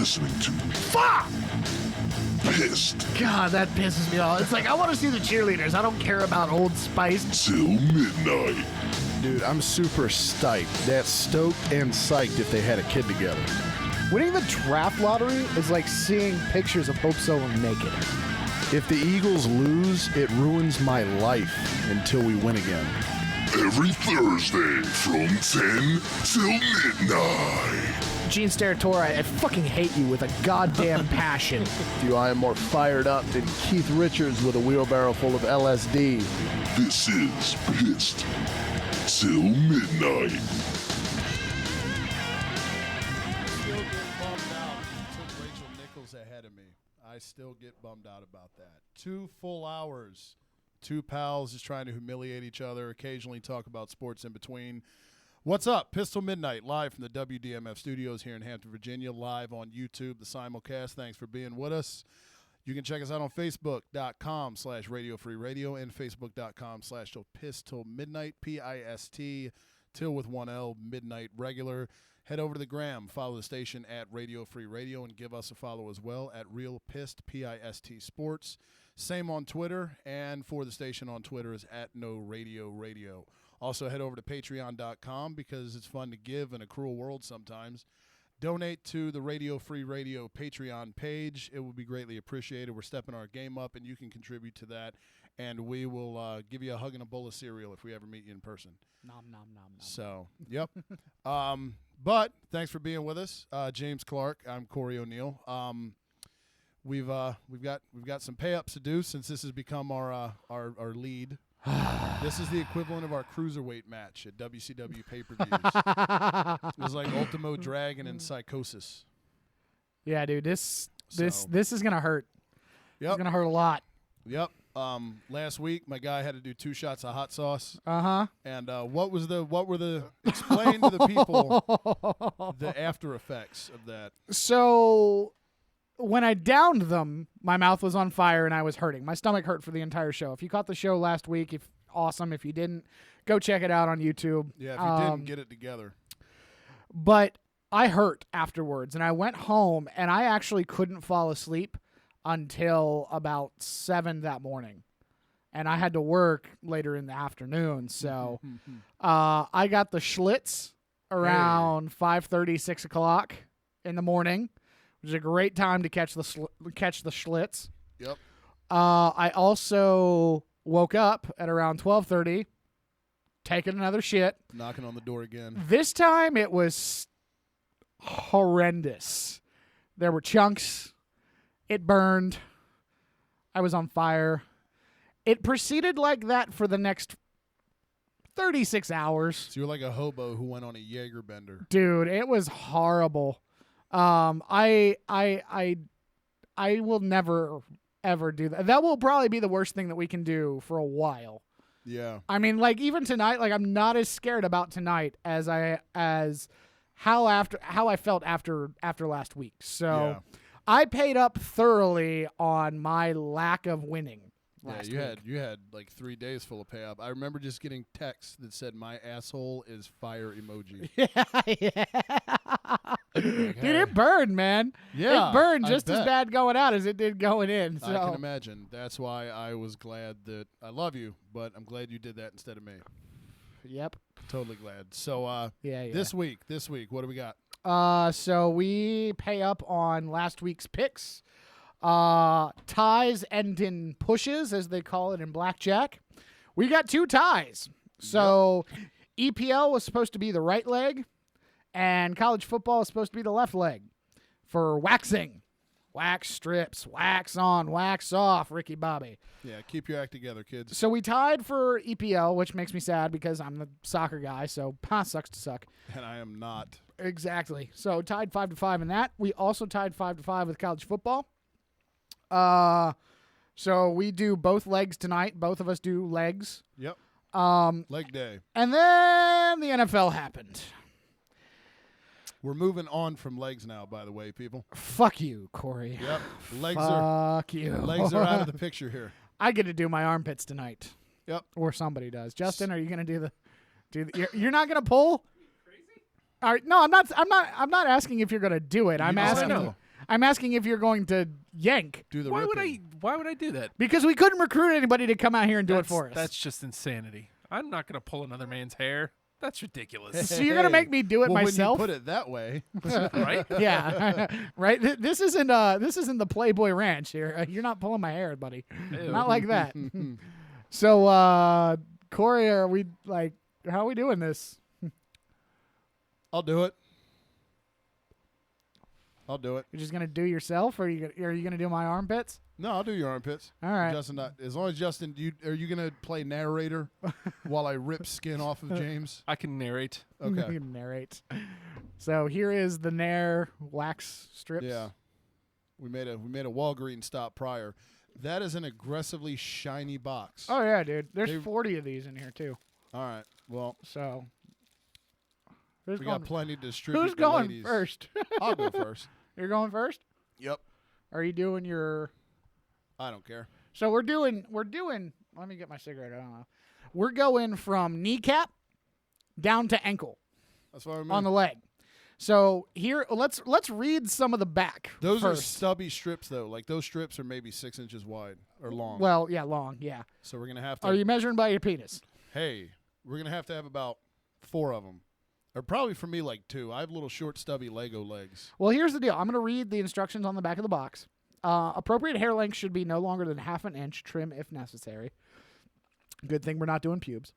listening to Fuck! Pissed God, that pisses me off. It's like, I want to see the cheerleaders. I don't care about Old Spice. Till Midnight. Dude, I'm super stoked. That's stoked and psyched if they had a kid together. Winning the draft lottery is like seeing pictures of Hope Solo naked. If the Eagles lose, it ruins my life until we win again. Every Thursday from 10 till midnight. Gene Steratore, I fucking hate you with a goddamn passion. Dude, I am more fired up than Keith Richards with a wheelbarrow full of LSD. This is Pissed Till Midnight. Still get bummed out. You took Rachel Nichols ahead of me. I still get bummed out about that. 2 full hours. 2 pals just trying to humiliate each other, occasionally talk about sports in between. What's up? Pissed Til Midnight, live from the WDMF studios here in Hampton, Virginia, live on YouTube, the simulcast. Thanks for being with us. You can check us out on Facebook.com/Radio Free Radio and Facebook.com/Pissed Til Midnight, P-I-S-T, till with 1 L, midnight regular. Head over to the gram, follow the station at Radio Free Radio, and give us a follow as well at Real Pissed, P-I-S-T Sports. Same on Twitter, and for the station on Twitter is at No Radio Radio. Also, head over to Patreon.com because it's fun to give in a cruel world sometimes. Donate to the Radio Free Radio Patreon page. It would be greatly appreciated. We're stepping our game up, and you can contribute to that. And we will give you a hug and a bowl of cereal if we ever meet you in person. Nom, nom, nom, nom. So, yep. But thanks for being with us, James Clark. I'm Corey O'Neill. We've got some pay-ups to do since this has become our lead. This is the equivalent of our cruiserweight match at WCW pay-per-views. It was like Ultimo Dragon and Psychosis. Yeah, dude, this is gonna hurt. Yep. It's gonna hurt a lot. Yep. Last week my guy had to do 2 shots of hot sauce. Uh-huh. And what were the explain to the people the after effects of that? So when I downed them, my mouth was on fire and I was hurting. My stomach hurt for the entire show. If you caught the show last week, awesome. If you didn't, go check it out on YouTube. Yeah, if you didn't, get it together. But I hurt afterwards, and I went home, and I actually couldn't fall asleep until about 7 that morning. And I had to work later in the afternoon. So I got the Schlitz around 5:30, 6 o'clock in the morning. It was a great time to catch the Schlitz. Yep. I also woke up at around 12:30, taking another shit. Knocking on the door again. This time it was horrendous. There were chunks. It burned. I was on fire. It proceeded like that for the next 36 hours. So you're like a hobo who went on a Jaeger bender. Dude, it was horrible. I will never ever do that. That will probably be the worst thing that we can do for a while. Yeah. I mean, like even tonight, like I'm not as scared about tonight as how I felt after last week. So Yeah. I paid up thoroughly on my lack of winning. Yeah, you had like 3 days full of pay up. I remember just getting texts that said my asshole is fire emoji. Yeah. Like, Dude, hey. it burned, man. Yeah, It burned I just as bet. bad going out as it did going in. So. I can imagine. That's why I was glad that I love you, but I'm glad you did that instead of me. Yep. Totally glad. So Yeah. this week, what do we got? So we pay up on last week's picks. Ties end in pushes, as they call it in blackjack. We got 2 ties. So EPL was supposed to be the right leg, and college football is supposed to be the left leg for waxing. Wax strips, wax on, wax off, Ricky Bobby. Yeah, keep your act together, kids. So we tied for EPL, which makes me sad because I'm the soccer guy, so sucks to suck. And I am not. Exactly. So tied 5-5 in that. We also tied 5-5 with college football. So we do both legs tonight. Both of us do legs. Yep. Leg day. And then the NFL happened. We're moving on from legs now, by the way, people. Fuck you, Corey. Yep. Legs Fuck you. Legs are out of the picture here. I get to do my armpits tonight. Yep. Or somebody does. Justin, are you going to do the you're not going to pull? All right, no, I'm not asking if you're going to do it. I'm asking I'm asking if you're going to yank. Do the Why ripping. would I do that? Because we couldn't recruit anybody to come out here and do it for us. That's just insanity. I'm not going to pull another man's hair. That's ridiculous. So you're going to make me do it well, myself? When you put it that way. Right? Yeah. Right? This isn't the Playboy Ranch here. You're not pulling my hair, buddy. Ew. Not like that. So, Corey, how are we doing this? I'll do it. You're just going to do yourself, or are you going to do my armpits? No, I'll do your armpits. All right. Justin, as long as Justin, are you going to play narrator while I rip skin off of James? I can narrate. Okay. You can narrate. So here is the Nair wax strips. Yeah. We made a Walgreens stop prior. That is an aggressively shiny box. Oh yeah, dude. There's They've- 40 of these in here too. All right. Well, So who's we going, got plenty to distribute. who's to going ladies. first? I'll go first. You're going first? Yep. Are you doing your I don't care. So we're doing let me get my cigarette. I don't know. We're going from kneecap down to ankle That's what I mean. on the leg. So here let's read some of the back. Those are first. stubby strips, though. Like, those strips are maybe 6 inches wide or long. Well, yeah, long, yeah. So we're going to have to. Are you measuring by your penis? Hey, we're going to have about 4 of them. Or probably for me, like 2. I have little short, stubby Lego legs. Well, here's the deal. I'm going to read the instructions on the back of the box. Appropriate hair length should be no longer than half an inch, trim if necessary. Good thing we're not doing pubes.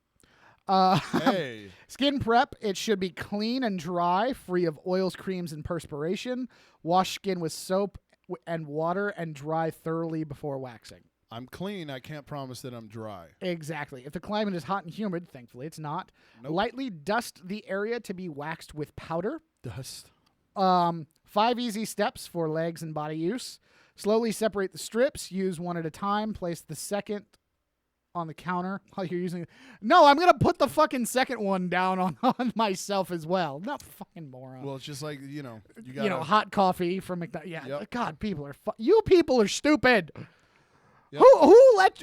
Hey. Skin prep, it should be clean and dry, free of oils, creams, and perspiration. Wash skin with soap and water and dry thoroughly before waxing. I'm clean. I can't promise that I'm dry. Exactly. If the climate is hot and humid, thankfully it's not, Nope. lightly dust the area to be waxed with powder. Dust. 5 easy steps for legs and body use. Slowly separate the strips. Use one at a time. Place the second on the counter while you're using it. No, I'm going to put the fucking second one down on myself as well. Not fucking moron. Well, it's just like, you got Hot coffee from McDonald's. Yeah, Yep. God, you people are stupid. Yep.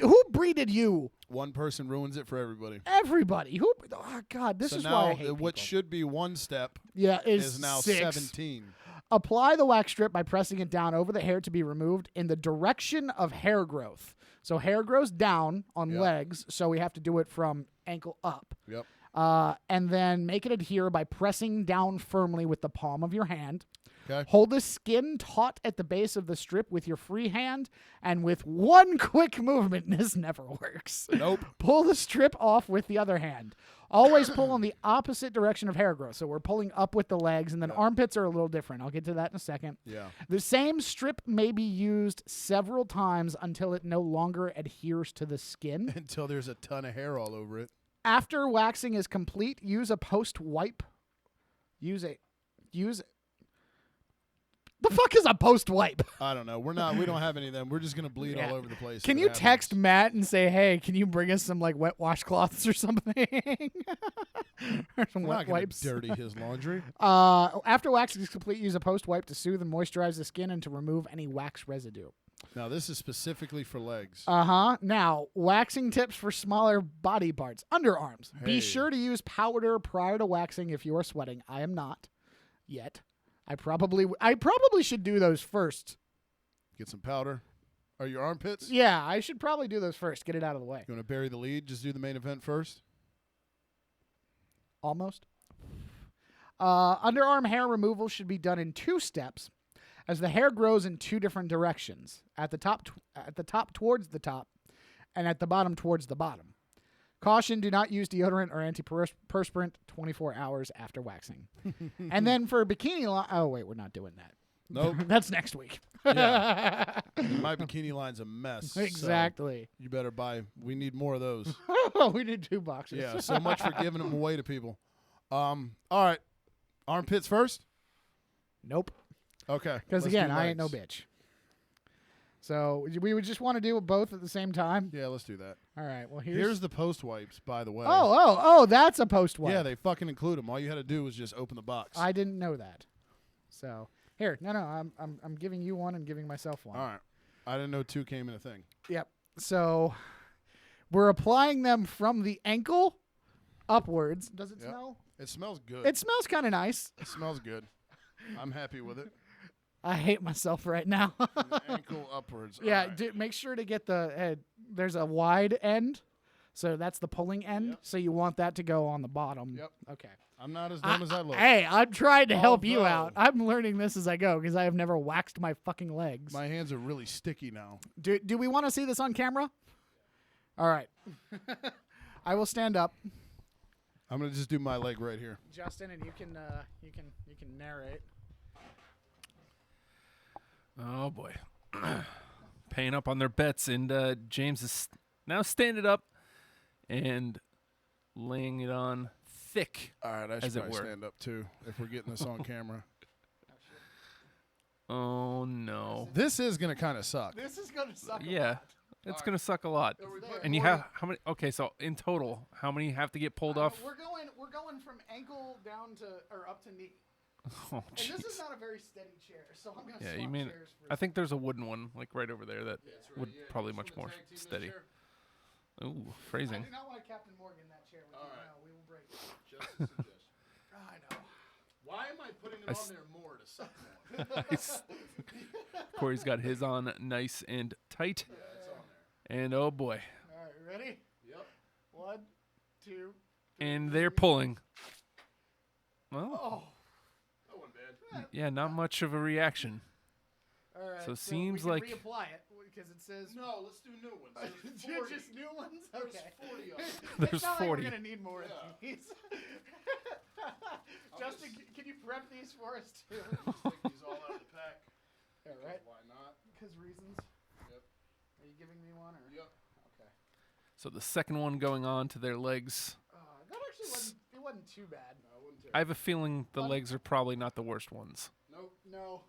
Who breeded you? one person ruins it for everybody. Everybody. Oh, God, this so is now why I hate what people. should be 1 step is now 6. 17. Apply the wax strip by pressing it down over the hair to be removed in the direction of hair growth. So hair grows down on Yep. legs, so we have to do it from ankle up. Yep. And then make it adhere by pressing down firmly with the palm of your hand. Okay. Hold the skin taut at the base of the strip with your free hand, and with one quick movement, this never works. Nope. Pull the strip off with the other hand. Always pull in the opposite direction of hair growth. So we're pulling up with the legs, and then armpits are a little different. I'll get to that in a second. Yeah. The same strip may be used several times until it no longer adheres to the skin. Until there's a ton of hair all over it. After waxing is complete, use a post wipe. The fuck is a post wipe? I don't know. We don't have any of them. We're just going to bleed Yeah. all over the place. Can if you it text happens. Matt and say, hey, can you bring us some like wet washcloths or something? Or some We're wet not going wipes. to dirty his laundry. After waxing is complete, use a post wipe to soothe and moisturize the skin and to remove any wax residue. Now, this is specifically for legs. Now, waxing tips for smaller body parts. Underarms. Hey. Be sure to use powder prior to waxing if you are sweating. I am not yet. I probably should do those first. Get some powder. Are your armpits? Yeah, I should probably do those first. Get it out of the way. You want to bury the lead? Just do the main event first? Almost. Underarm hair removal should be done in 2 steps, as the hair grows in 2 different directions. At the top towards the top, and at the bottom towards the bottom. Caution: do not use deodorant or antiperspirant 24 hours after waxing. And then for bikini line, oh wait, we're not doing that. Nope. That's next week. Yeah. My bikini line's a mess. so Exactly. you better buy. We need more of those. We need 2 boxes. Yeah. So much for giving them away to people. All right. Armpits first? Nope. Okay. Because let's again, do I ain't no legs. bitch. So we would just want to do both at the same time. Yeah, let's do that. All right. Well, Here's the post wipes, by the way. Oh, that's a post wipe. Yeah, they fucking include them. All you had to do was just open the box. I didn't know that. So here, no, I'm giving you one and giving myself one. All right. I didn't know 2 came in a thing. Yep. So we're applying them from the ankle upwards. Does it Yep. smell? It smells good. It smells kind of nice. It smells good. I'm happy with it. I hate myself right now. From the ankle upwards. Yeah, All right. make sure to get the there's a wide end, so that's the pulling end. Yep. So you want that to go on the bottom. Yep. Okay. I'm not as dumb as I look. Hey, I'm trying to help you out. Although- I'm learning this as I go because I have never waxed my fucking legs. My hands are really sticky now. Do we want to see this on camera? All right. I will stand up, I'm gonna just do my leg right here. Justin, and you can narrate. Oh boy. Paying up on their bets, and James is now standing up and laying it on thick. All right, I As should it probably were. stand up too if we're getting this on camera. Oh no. This is gonna kind of suck. This is gonna suck. Yeah. It's gonna suck a lot. And you have how many? Okay, so in total, how many have to get pulled off? We're going from ankle down to or up to knee. Oh, And this is jeez. not a very steady chair, so I'm gonna Yeah, swap you mean? chairs for I think there's a wooden one, like right over there, that would probably much more steady. Ooh, I phrasing. do not want to Captain Morgan that chair with All you. right. No, we will break it. Just a suggestion. I know. Why am I putting it I on s- there more to suck more? Corey's got his on nice and tight. It's on there. And oh boy. All right, ready? Yep. 1, 2. And they're pulling. Well, Oh. That wasn't bad. yeah, not much of a reaction. All right. So it seems we like- can reapply it because it says No, let's do new ones. There's 40. just new ones. There's Okay. 40 of them. There's it's not 40. Like we're gonna need more Yeah. of these. Justin, can you prep these for us too? Take these all out of the pack. All right. Why not? Because reasons. Yep. Are you giving me one or? Yep. Okay. So the second one going on to their legs. That actually wasn't too bad. No, I wouldn't take I have a feeling the legs are probably not the worst ones. Nope. No.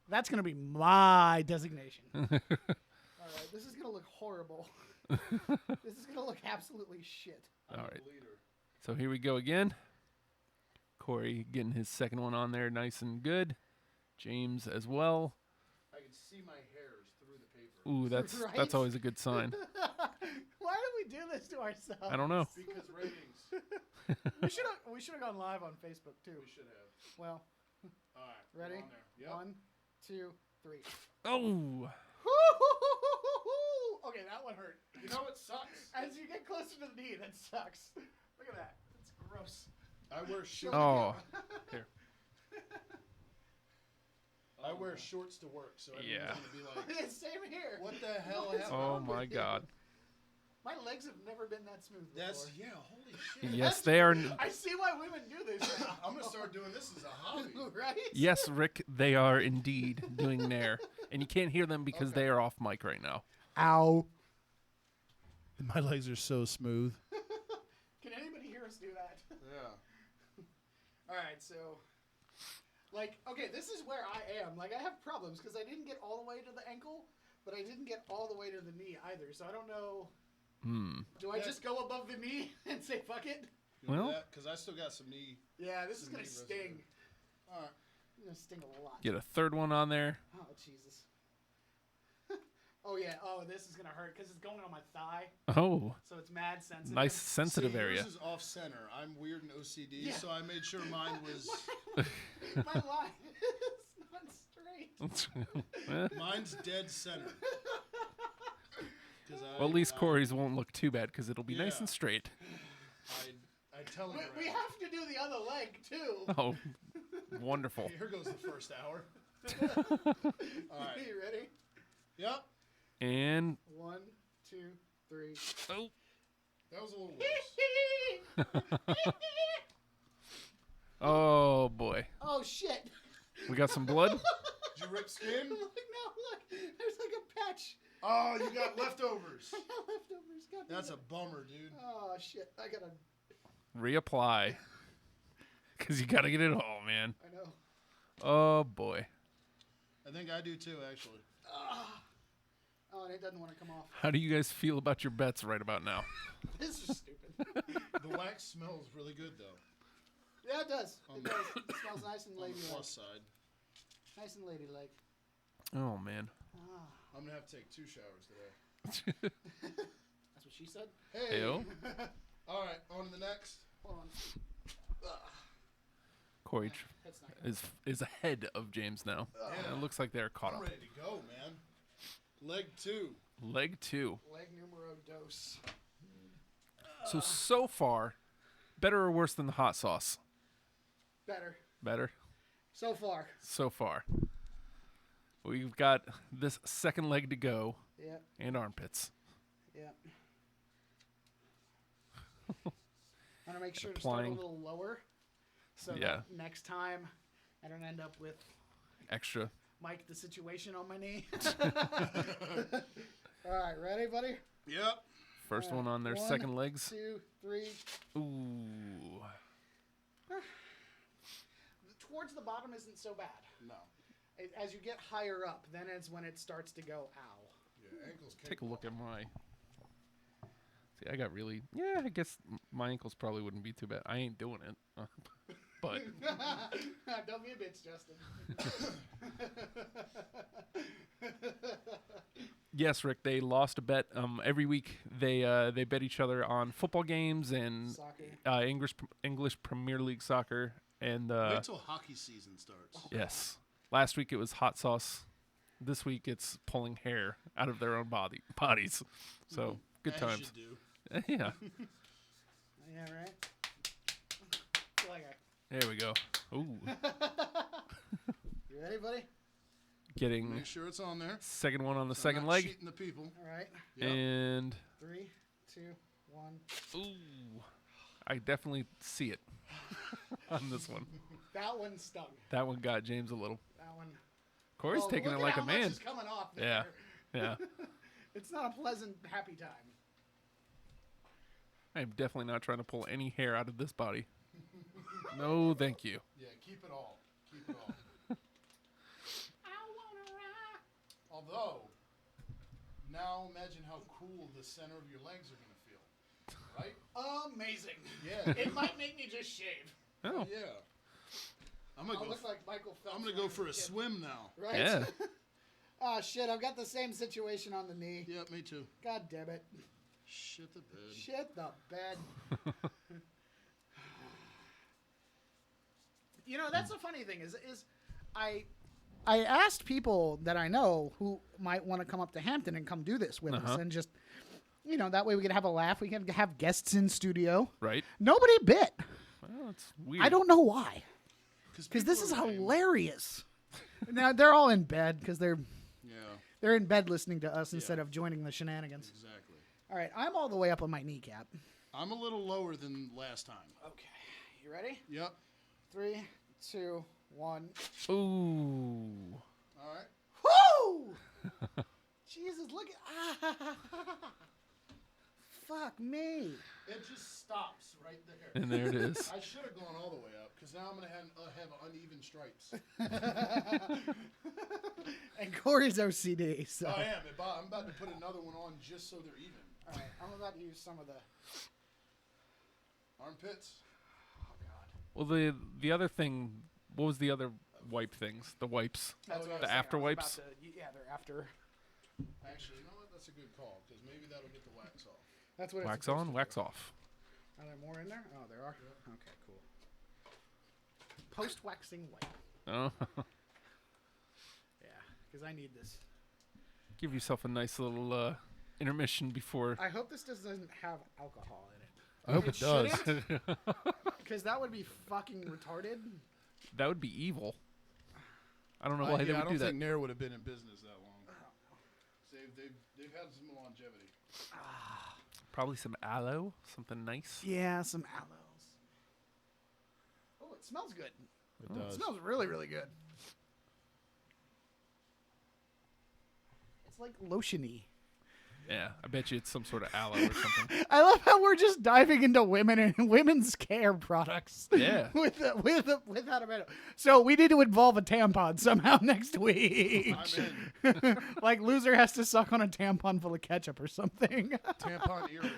That's gonna be my designation. All right. This is gonna look horrible. This is gonna look absolutely shit. All right. Leader. So here we go again. Corey getting his second one on there nice and good. James as well. I can see my hairs through the paper. Ooh, that's Right? always a good sign. Why do we do this to ourselves? I don't know. Because ratings. We should have gone live on Facebook too. We should have. Well, All right. ready? On there. Yep. 1, 2, 3. Oh, Okay, that one hurt. You know what sucks? As you get closer to the knee, that sucks. Look at that. That's gross. I wear shorts. oh. Here. I wear shorts to work, so everyone's Yeah. gonna be like, Same here. "What the hell happened?" Oh my God. My legs have never been that smooth before. That's holy shit. Yes, they are. I see why women do this now. I'm gonna start doing this as a hobby. Right? Yes, Rick, they are indeed doing Nair. And you can't hear them because they are off mic right now. Ow. My legs are so smooth. Can anybody hear us do that? Yeah. All right, so, like, okay, this is where I am. Like, I have problems because I didn't get all the way to the ankle, but I didn't get all the way to the knee either. So I don't know. Do I just go above the knee and say fuck it? Well- because I still got some knee. Yeah, this is Some gonna knee sting. residue. All right. It's gonna sting a lot. Get a third one on there. Oh Jesus. Oh yeah. Oh, this is gonna hurt because it's going on my thigh, Oh, so it's mad sensitive. nice sensitive See, area. Yours is off center. I'm weird and OCD, Yeah. so I made sure mine was. My line is not straight. Eh, Mine's dead center. 'Cause well, at least Corey's won't look too bad because it'll be nice Yeah. and straight. I tell him. We have to do the other leg too. Oh, wonderful. Here goes the first hour. All right. You ready? Yep. And 1, 2, 3. oh, That was a little worse. oh boy, Oh shit! we got some blood. Did you rip skin? Look now, look. There's like a patch. Oh, you got leftovers. I got leftovers. God damn That's it. a bummer, dude. Oh shit! I gotta. Reapply, because you got to get it all, man. I know. Oh boy, I think I do too, actually. Oh, and it doesn't want to come off. how do you guys feel about your bets right about now? This is stupid. The wax smells really good, though. Yeah, it does. On It the- does. It smells nice and On the ladylike. plus side, Nice and ladylike. Oh man. I'm gonna have to take 2 showers today. That's what she said. Hey. Heyo. All right, on to the next. Hold on. Corey is ahead of James now. Yeah. It looks like they're caught I'm up. ready to go, man. Leg 2. Leg 2. Leg numero dos. So far, better or worse than the hot sauce? Better. Better. So far. So far. We've got this second leg to go. Yeah. And armpits. Yeah. I want to make sure Applying. to start a little lower. So Yeah. that next time I don't end up with Extra. Mike the Situation on my knee. All right, ready, buddy? Yep. First one on their 1, second legs. 2, 3. Ooh. Towards the bottom isn't so bad. No. As you get higher up, then it's when it starts to go, ow. Yeah, ankles Take a look at my. See, I got really. Yeah, I guess my ankles probably wouldn't be too bad. I ain't doing it. But Don't be a bitch, Justin. yes, Rick, they lost a bet. Every week they bet each other on football games and Soccer. English Premier League soccer and Wait till hockey season starts. yes. Last week it was hot sauce. This week it's pulling hair out of their own bodies. So good As times. you do. Yeah. Yeah, right? Like There we go. Ooh. you ready, buddy? Getting Make sure it's on there. second one on the So second not leg. cheating the people. All right. Yep. And 3, 2, 1. ooh. I definitely see it on this one. That one stung. That one got James a little. That one. Corey's Oh, taking look it at like how a much man. is coming off Yeah. there. Yeah. It's not a pleasant, happy time. I'm definitely not trying to pull any hair out of this body. No, thank you. Yeah, keep it all. Keep it all. Although, now imagine how cool the center of your legs are going to feel. Right? Amazing. Yeah. It might make me just shave. Oh. Yeah. I'm gonna I'll go. look like Michael Phelps. I'm gonna go for a swim now. Right? Yeah. Oh, shit. I've got the same situation on the knee. Yeah, me too. God damn it. Shit the bed. Shit the bed. You know, that's the funny thing is I asked people that I know who might want to come up to Hampton and come do this with us and just, you know, that way we could have a laugh. We can have guests in studio. Right? Nobody bit. Well, it's weird. I don't know why. Because people this is are lame. hilarious. Now they're all in bed because they're Yeah, in bed listening to us instead of joining the shenanigans. exactly. All right, I'm all the way up on my kneecap. I'm a little lower than last time. Okay, you ready? Yep. 3, 2, 1. Ooh. All right. Woo! Jesus, look at fuck me. It just stops right there. And there it is. I should have gone all the way up because now I'm gonna have uneven stripes. And Corey's OCD, so. I am. I'm about to put another one on just so they're even. All right, I'm about to use some of the. Armpits. Oh God. Well, the other thing, what was the other wipe things? The wipes. That's what I was The saying. after I was about wipes? to- yeah, they're after. Actually, you know what? That's a good call because maybe that'll get the wax off. That's what. Wax it's supposed on, to wax do. off. Are there more in there? Oh, there are. Okay, cool. Post waxing wipe. Oh. Yeah, because I need this. Give yourself a nice little intermission before. I hope this doesn't have alcohol in it. I hope it does. Because that would be fucking retarded. That would be evil. I don't know why they I would don't do that. think Nair would have been in business that long. They've had some longevity. Probably some aloe, something nice. Yeah, some aloes. Oh, it smells good. It It smells really, really good. It's like lotiony. Yeah, I bet you it's some sort of aloe or something. I love how we're just diving into women and women's care products. Yeah. Without a minute. So we need to involve a tampon somehow next week. I'm in. Like loser has to suck on a tampon full of ketchup or something. Tampon earrings.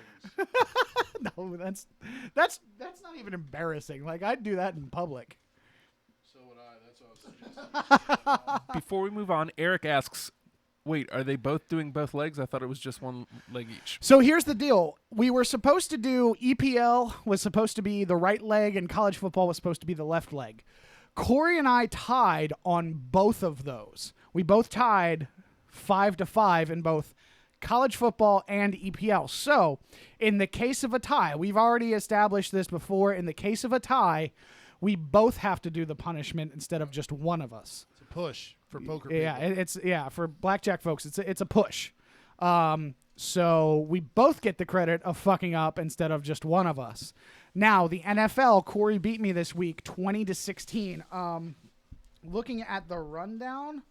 No, that's not even embarrassing. Like I'd do that in public. So would I. That's what I was suggesting. Before we move on, Eric asks, Wait, are they both doing both legs? I thought it was just one leg each. So here's the deal. We were supposed to do EPL was supposed to be the right leg and college football was supposed to be the left leg. Corey and I tied on both of those. We both tied 5-5 in both college football and EPL. So in the case of a tie, we've already established this before. In the case of a tie, we both have to do the punishment instead of just one of us. It's a push for poker Yeah, people. it's for blackjack folks. It's a push. So we both get the credit of fucking up instead of just one of us. Now the NFL, Corey beat me this week, 20-16. Looking at the rundown,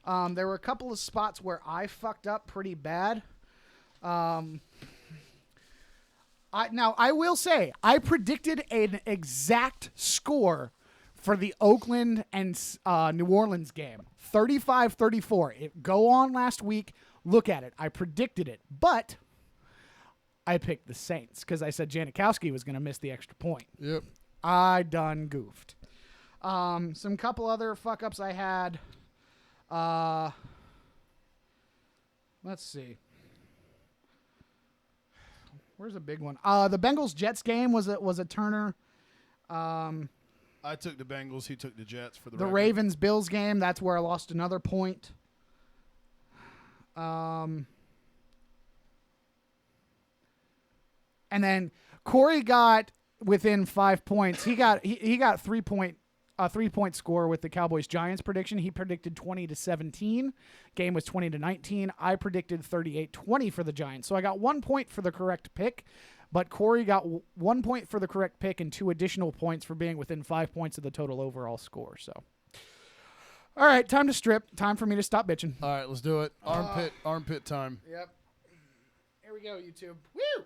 there were a couple of spots where I fucked up pretty bad. I will say I predicted an exact score for the Oakland and New Orleans game. 35-34. Go on last week. Look at it. I predicted it. But I picked the Saints because I said Janikowski was going to miss the extra point. Yep. I done goofed. Some couple other fuck-ups I had. Let's see. Where's a big one? The Bengals-Jets game was a Turner. I took the Bengals. He took the Jets for the The record. Ravens-Bills game, that's where I lost another point. And then Corey got within 5 points. He got 3-point score with the Cowboys-Giants prediction. He predicted 20-17. Game was 20-19. I predicted 38-20 for the Giants. So I got 1 point for the correct pick, but Corey got 1 point for the correct pick and 2 additional points for being within 5 points of the total overall score. So, all right, time to strip. Time for me to stop bitching. All right, let's do it. Armpit time. Yep. Here we go, YouTube. Woo!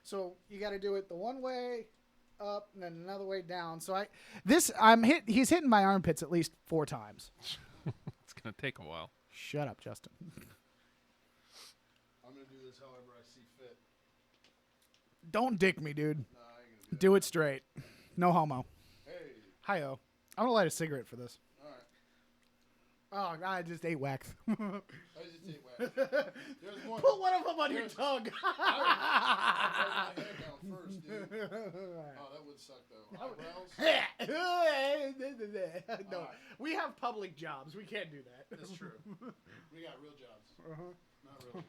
So you got to do it the one way up and then another way down. So he's hitting my armpits at least 4 times. It's going to take a while. Shut up, Justin. I'm going to do this however I see fit. Don't dick me, dude. Nah, I ain't gonna Do it straight. No homo. Hey, Hi-oh. I'm going to light a cigarette for this. all right. Oh, I just ate wax. I just ate wax. There's one. Put one of them on your tongue. I my hair down first, dude. Oh, that would suck though. Eyebrows. No, we have public jobs. We can't do that. That's true. We got real jobs. Not really.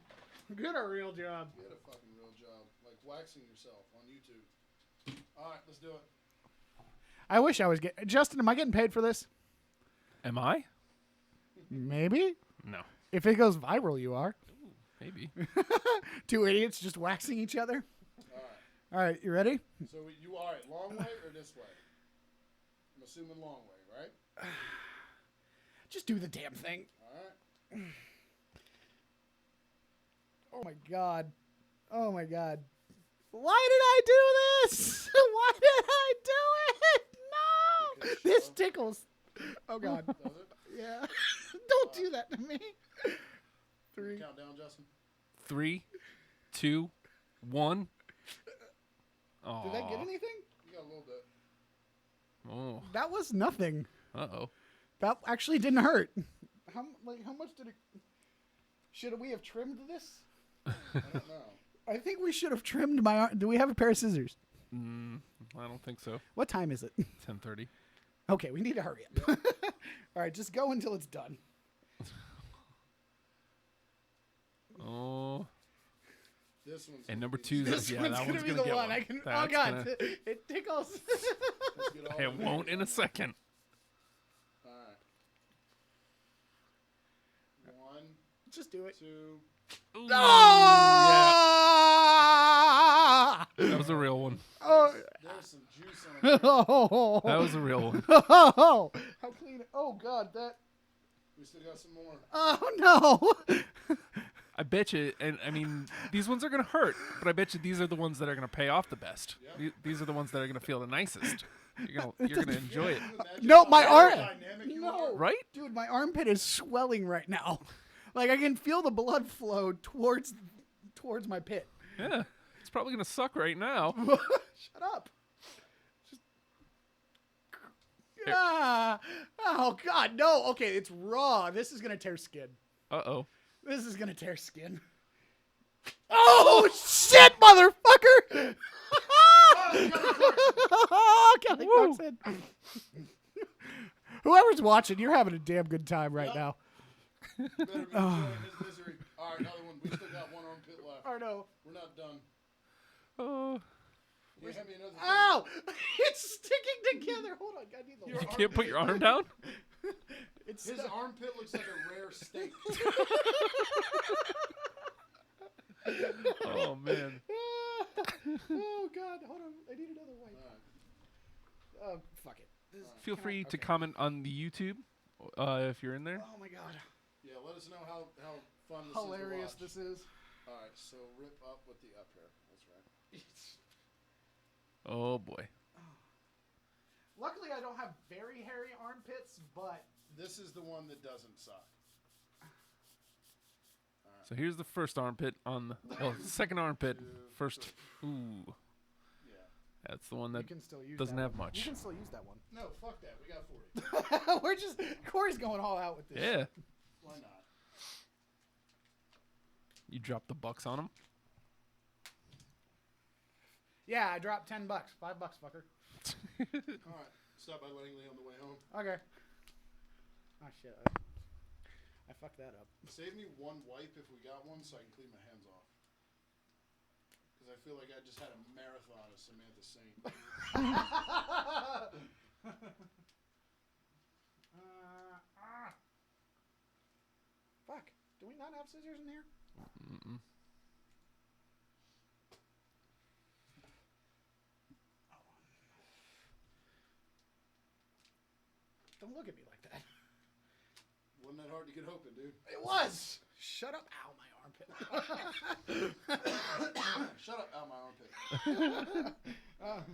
Get a real job. Get a fucking real job, like waxing yourself on YouTube. All right, let's do it. I wish I was getting... Justin, am I getting paid for this? Am I? Maybe. No. If it goes viral, you are. Maybe. 2 idiots just waxing each other. All right, you ready? So you all right? Long way or this way? I'm assuming long way, right? Just do the damn thing. All right. Oh, my God. Oh, my God. Why did I do this? Why did I do it? No. Because This show. tickles. Oh, God. Does it? Yeah. Don't do that to me. 3. Count down, Justin. 3, 2, 1. Oh. Did that get anything? You got a little bit. Oh. That was nothing. Uh-oh. That actually didn't hurt. How much did it... Should we have trimmed this? I don't know. I think we should have trimmed my arm. Do we have a pair of scissors? I don't think so. What time is it? 10:30. Okay, we need to hurry up. All right, just go until it's done. Oh. This one's. And number gonna be- 2 This yeah, one's that gonna one's be gonna the get one. one. I can. Oh That's God, gonna- it tickles. Let's get all It of won't in a second. All right. 1, Just do it. 2. Ooh, Ah! That was a real one. Oh. There's some juice on it. Oh. That was a real one. Oh. How clean? Oh God, that. We still got some more. Oh no. I bet you, and I mean, these ones are going to hurt, but I bet you these are the ones that are going to pay off the best. Yep. These are the ones that are going to feel the nicest. You're going to enjoy it. Can you imagine No, how my arm. dynamic you No. are? Right? Dude, my armpit is swelling right now. Like I can feel the blood flow towards my pit. Yeah. It's probably going to suck right now. Shut up. Oh God, no. Okay, it's raw. This is gonna tear skin. Uh-oh. This is gonna tear skin. Oh shit, motherfucker! Kelly Clarkson. Whoever's watching, you're having a damn good time right now. Better be enjoying his misery. All right, another one. We still got one armpit left. Oh no. We're not done. Oh. Yeah, hand me another thing. Ow! It's sticking together. Hold on, I need the You can't put your arm down? His armpit looks like a rare steak. Oh, man. Oh God, hold on. I need another wipe. Oh, fuck it. Feel free to comment on the YouTube if you're in there. Oh my God. Yeah, let us know how fun this Hilarious is to watch. this is. All right, so rip up with the up here. That's right. Oh, boy. Luckily, I don't have very hairy armpits, but This is the one that doesn't suck. So here's the first armpit on the... Well, second armpit. First... Ooh. Yeah. That's the one you that can still use doesn't that have one. much. You can still use that one. No, fuck that. We got 40. We're just Corey's going all out with this. Yeah. Why not? You dropped the bucks on him? Yeah, I dropped $10. $5, fucker. All right. Stop by Langley on the way home. Okay. Oh shit. I fucked that up. Save me one wipe if we got one so I can clean my hands off. Because I feel like I just had a marathon of Samantha Saint. Fuck. Do we not have scissors in here? Mm-mm. Don't look at me like that. Wasn't that hard to get open, dude? It was. Shut up. Ow, my armpit. Shut up, out my armpit. Ow,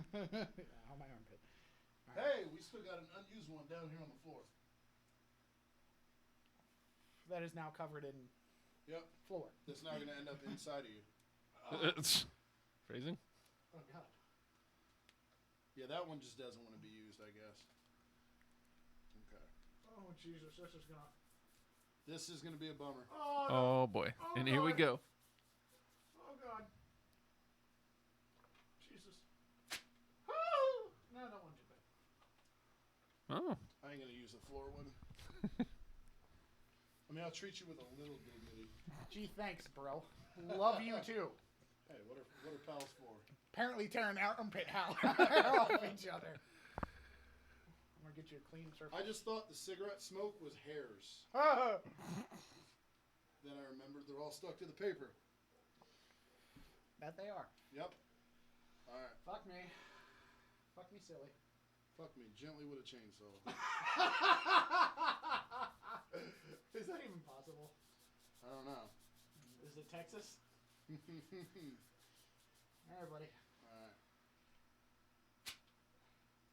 my armpit. Hey, we still got an unused one down here on the floor. That is now covered in Yep. floor. That's now going to end up inside of you. Phrasing? Oh God. Yeah, that one just doesn't want to be used, I guess. Okay. Oh Jesus, This is going to be a bummer. Oh, no. Oh, boy. Oh, And here we God. go. Oh God. Jesus. Oh! No, I don't want you back. Oh. I ain't going to use the floor one. I mean, I'll treat you with a little dignity. Gee, thanks, bro. Love you too. Hey, what are pals for? Apparently tearing armpit off each other. I'm gonna get you a clean surface. I just thought the cigarette smoke was hairs. Then I remembered they're all stuck to the paper. That they are. Yep. All right. Fuck me. Fuck me silly. Fuck me gently with a chainsaw. Is that even possible? I don't know. Is it Texas? Alright, buddy. Alright.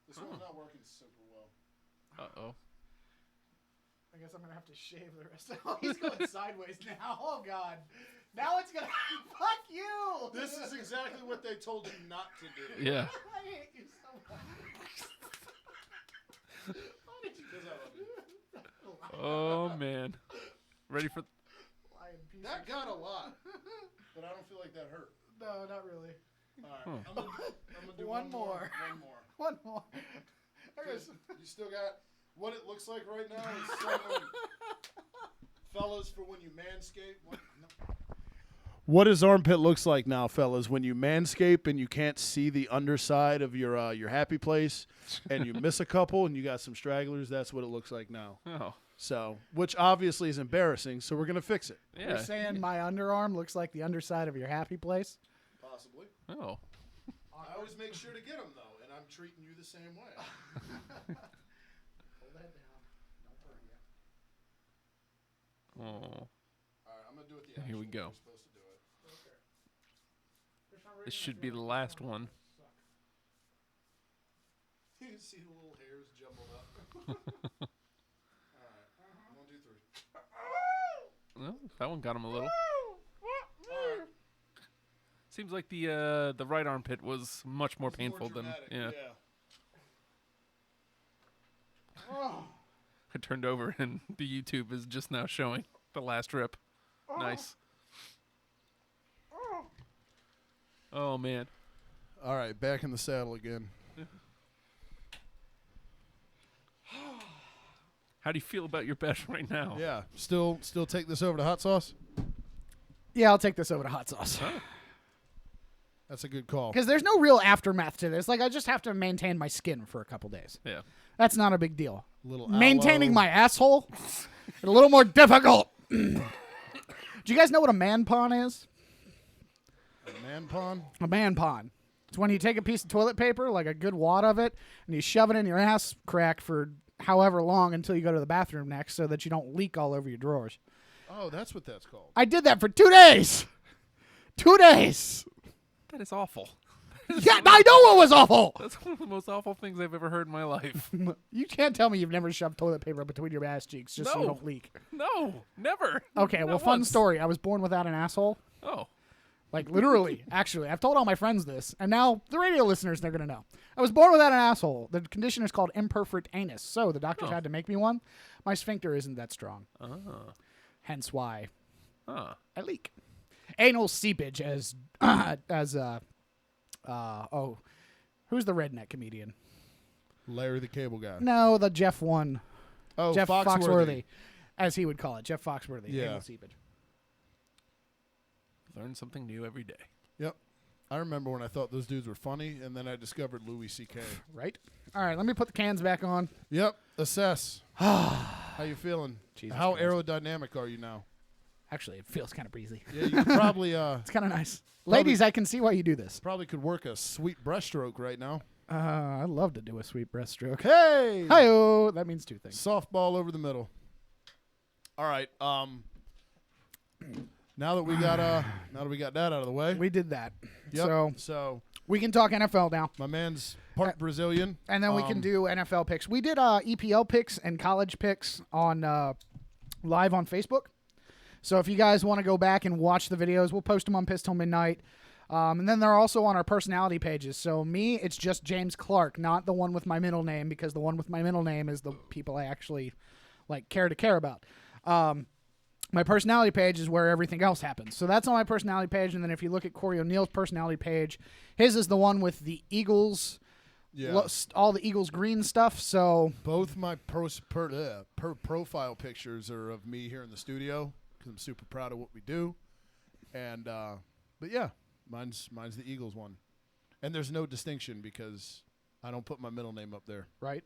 This one's not working super well. Uh-oh. I guess I'm gonna have to shave the rest of it. Oh, he's going sideways now. Oh God. Now it's gonna fuck you! This is exactly what they told you not to do. Yeah. I hate you so much. Why did you Because I love you. Oh, man. Ready for... lying piece That of got a lot. But I don't feel like that hurt. No, not really. Alright. I'm gonna do One more. One more. One more. Because you still got what it looks like right now is someone, fellas, for when you manscape. What his armpit looks like now, fellas, when you manscape and you can't see the underside of your happy place, and you miss a couple and you got some stragglers. That's what it looks like now. Oh. So, which obviously is embarrassing. So we're gonna fix it. Yeah. You're saying my underarm looks like the underside of your happy place? Possibly. Oh. I always make sure to get them though, and I'm treating you the same way. Hold that down. Don't burn you. Oh. All right, I'm gonna do it the Here we actual way go. we're supposed to do it. Okay. For some This reason, I should be feel the like last this one. suck. You can see the little hairs jumbled up. All right, 1, 2, 3. Well, that one got him a little. All right. Seems like the right armpit was much more It's painful than... dramatic, Yeah. I turned over and the YouTube is just now showing the last rip. Nice. Oh, man. All right, back in the saddle again. How do you feel about your bet right now? Yeah, still take this over to hot sauce? Yeah, I'll take this over to hot sauce. That's a good call. Because there's no real aftermath to this. Like, I just have to maintain my skin for a couple days. Yeah. That's not a big deal. Little Maintaining aloe. my asshole a little more difficult. Do you guys know what a man pawn is? A man pawn? A man pawn. It's when you take a piece of toilet paper, like a good wad of it, and you shove it in your ass crack for however long until you go to the bathroom next so that you don't leak all over your drawers. Oh, that's what that's called. I did that for 2 days. 2 days. That is awful. Yeah, I know it was awful. That's one of the most awful things I've ever heard in my life. You can't tell me you've never shoved toilet paper between your ass cheeks just so you No. don't leak. No, never. Okay, Not well, fun once. story. I was born without an asshole. Oh. Like, literally, actually. I've told all my friends this, and now the radio listeners, they're going to know. I was born without an asshole. The condition is called imperfect anus, so the doctors had to make me one. My sphincter isn't that strong. Hence why I leak. Anal seepage who's the redneck comedian? Larry the Cable Guy. No, the Jeff one. Oh, Jeff Foxworthy. as he would call it. Jeff Foxworthy. Yeah. Anal seepage. Learn something new every day. Yep. I remember when I thought those dudes were funny, and then I discovered Louis C.K. Right? All right, let me put the cans back on. Yep. Assess. How you feeling? Jesus How Christ. aerodynamic are you now? Actually, it feels kind of breezy. Yeah, you probably It's kind of nice. Ladies, I can see why you do this. probably could work a sweet breaststroke right now. I'd love to do a sweet breaststroke. Hey! Hi-oh! That means two things. Softball over the middle. All right. Now that we got that out of the way. We did that. Yep. So we can talk NFL now. My man's part Brazilian. And then we can do NFL picks. We did EPL picks and college picks on live on Facebook. So if you guys want to go back and watch the videos, we'll post them on PIST Til Midnight. And then they're also on our personality pages. So me, it's just James Clark, not the one with my middle name, because the one with my middle name is the people I actually care about. My personality page is where everything else happens. So that's on my personality page. And then if you look at Corey O'Neill's personality page, his is the one with the Eagles, all the Eagles green stuff. So both my profile pictures are of me here in the studio because I'm super proud of what we do. And but yeah, mine's the Eagles one. And there's no distinction because I don't put my middle name up there. right.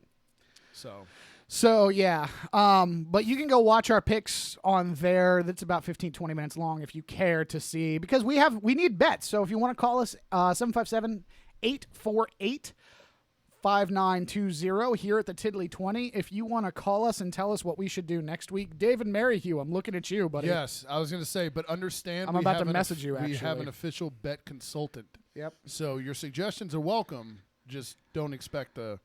So Yeah, but you can go watch our picks on there. That's about 15, 20 minutes long if you care to see, because we need bets. So if you want to call us, 757-848-5920 here at the Tiddly 20. If you want to call us and tell us what we should do next week, David Merrihew, I'm looking at you, buddy. yes, I was going to say, but understand I'm we about have to an message you, we have actually. an official bet consultant. Yep. So your suggestions are welcome. Just don't expect the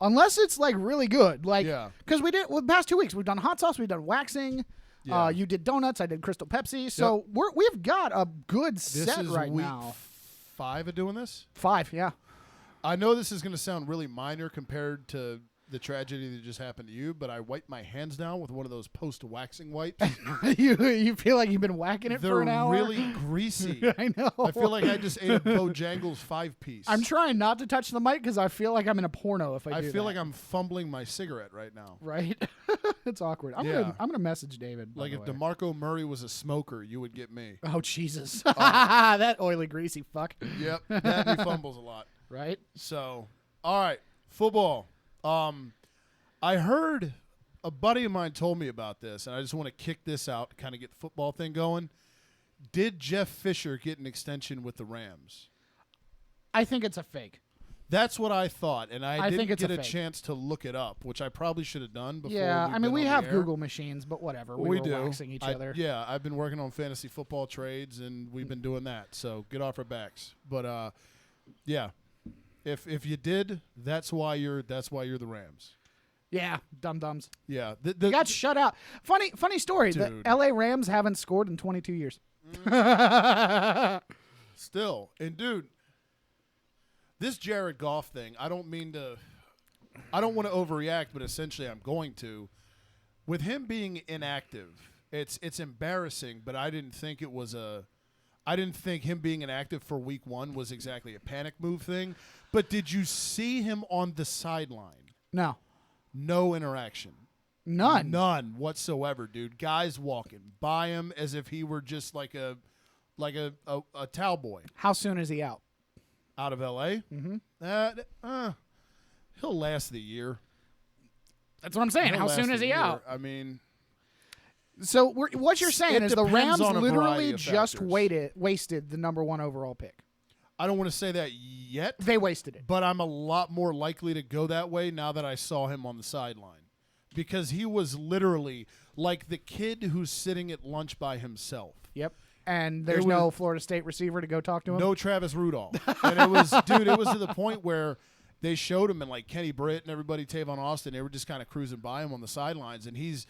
Unless it's really good, Yeah. because we did the past 2 weeks. We've done hot sauce, we've done waxing. Yeah. You did donuts, I did Crystal Pepsi. So we've got a good This set is right week now. 5 of doing this. 5, yeah. I know this is going to sound really minor compared to the tragedy that just happened to you, but I wiped my hands down with one of those post-waxing wipes. you feel like you've been whacking it They're for an hour? really greasy. I know. I feel like I just ate a Bojangles 5-piece. I'm trying not to touch the mic because I feel like I'm in a porno if I do feel that. like I'm fumbling my cigarette right now. Right? It's awkward. I'm Yeah. gonna message David. by Like the if way. DeMarco Murray was a smoker, you would get me. Oh, Jesus. That oily, greasy fuck. Yep, that he fumbles a lot. Right? So, all right, football. I heard a buddy of mine told me about this, and I just want to kick this out, kind of get the football thing going. Did Jeff Fisher get an extension with the Rams? I think it's a fake. That's what I thought, and I think didn't it's get a a fake. chance to look it up, which I probably should have done before. Yeah, we've I mean, been we on the have air. Google machines, but whatever. We were do. waxing each other. Yeah, I've been working on fantasy football trades, and we've been doing that. So get off our backs. But yeah, if you did, that's why you're the Rams. Yeah, dum-dums. Yeah, They got shut out. Funny story. The Dude. L.A. Rams haven't scored in 22 years. still, and dude, this Jared Goff thing. I don't mean to I don't want to overreact, but essentially I'm going to. With him being inactive, it's embarrassing, but I didn't think him being inactive for week 1 was exactly a panic move thing. But did you see him on the sideline? No. No interaction. None whatsoever, dude. Guys walking by him as if he were just like a towel boy. How soon is he out? Out of L.A.? Mm-hmm. He'll last the year. That's what I'm saying. He'll How last soon the is he year. out? I mean, So what you're saying It is the depends Rams on a literally variety of just factors. wasted the number 1 overall pick. I don't want to say that yet, They wasted it. but I'm a lot more likely to go that way now that I saw him on the sideline. Because he was literally like the kid who's sitting at lunch by himself. Yep. And there's was- no Florida State receiver to go talk to him? No Travis Rudolph. And it was, dude, it was to the point where they showed him and like Kenny Britt and everybody, Tavon Austin, they were just kind of cruising by him on the sidelines. And he's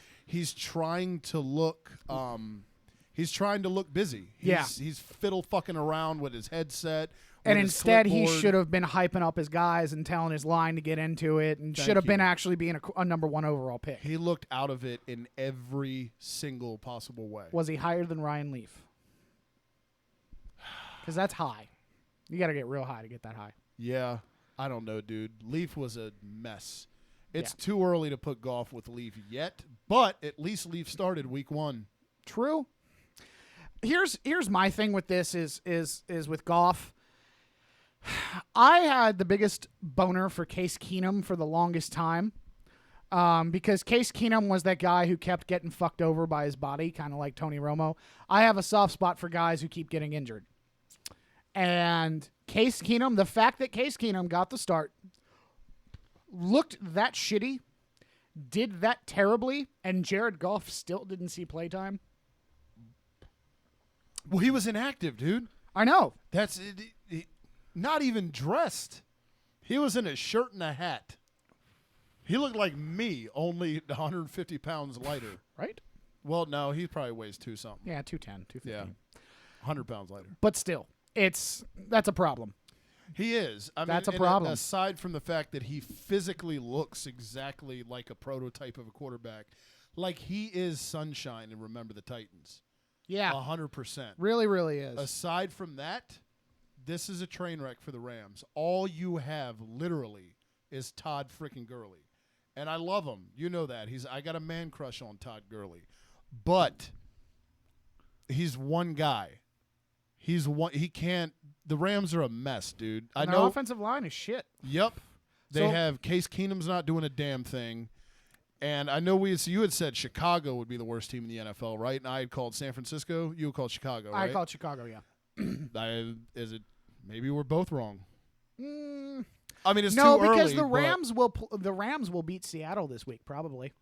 trying to look busy. He's fiddle fucking around with his headset. And with his instead, he clipboard. should have been hyping up his guys and telling his line to get into it, and Thank should have been you. actually being a number 1 overall pick. He looked out of it in every single possible way. Was he higher than Ryan Leaf? Because that's high. You got to get real high to get that high. Yeah, I don't know, dude. Leaf was a mess. It's too early to put Goff with Leaf yet, but at least Leaf started week 1. True. Here's my thing with this is with Goff. I had the biggest boner for Case Keenum for the longest time, because Case Keenum was that guy who kept getting fucked over by his body, kind of like Tony Romo. I have a soft spot for guys who keep getting injured. And Case Keenum, the fact that Case Keenum got the start, looked that shitty, did that terribly, and Jared Goff still didn't see playtime. Well, he was inactive, dude. I know. That's not even dressed. He was in a shirt and a hat. He looked like me, only 150 pounds lighter. Right? Well, no, he probably weighs 2 something. Yeah, 210, 215. Yeah, 100 pounds lighter. But still, that's a problem. He is. I That's mean, a problem. Aside from the fact that he physically looks exactly like a prototype of a quarterback, like he is Sunshine and Remember the Titans. Yeah. 100%. Really, really is. Aside from that, this is a train wreck for the Rams. All you have, literally, is Todd freaking Gurley. And I love him. You know that. I got a man crush on Todd Gurley. But he's one guy. He can't. The Rams are a mess, dude. I And know. their offensive line is shit. Yep. They So- have Case Keenum's not doing a damn thing. And I know you had said Chicago would be the worst team in the NFL, right? And I had called San Francisco. You had called Chicago, right? I called Chicago, yeah. Maybe we're both wrong. Mm, I mean, it's no, too early. because but the Rams will beat Seattle this week, probably.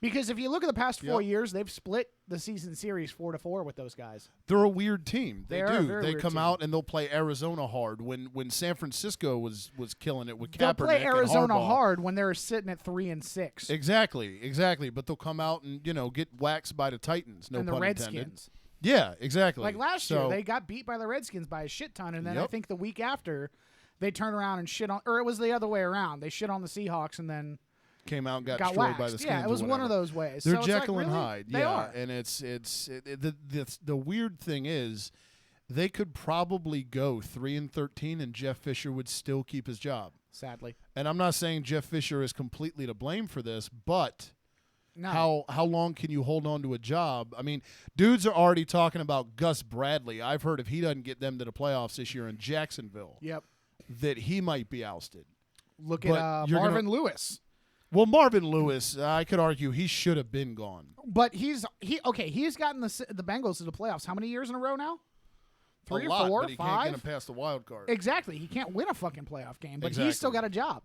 Because if you look at the past 4 Yep. years, they've split the season series 4-4 with those guys. they're a weird team. They are a do. very They weird come team. out and they'll play Arizona hard. When San Francisco was killing it with They'll Kaepernick play Arizona and Harbaugh. hard when they're sitting at 3-6. Exactly. But they'll come out and get waxed by the Titans. No and the pun Redskins. intended. Yeah, exactly. Like last year, So- they got beat by the Redskins by a shit ton, and then I Yep. think the week after, they turned around and shit on, or it was the other way around. They shit on the Seahawks and then came out and got got destroyed waxed. by the Skins. Yeah, it was or one of whatever. those ways. They're so it's like, Jekyll and really? Hyde. They yeah, are. and the weird thing is, they could probably go 3-13, and Jeff Fisher would still keep his job. Sadly. And I'm not saying Jeff Fisher is completely to blame for this, but No. how long can you hold on to a job? I mean, dudes are already talking about Gus Bradley. I've heard if he doesn't get them to the playoffs this year in Jacksonville, Yep. that he might be ousted. Look But at you're Marvin Lewis. Well, Marvin Lewis, I could argue he should have been gone. But he's gotten the Bengals to the playoffs how many years in a row now? 3 a or lot, 4, but he 5? can't get him past the wild card. Exactly. He can't win a fucking playoff game, but Exactly. he's still got a job.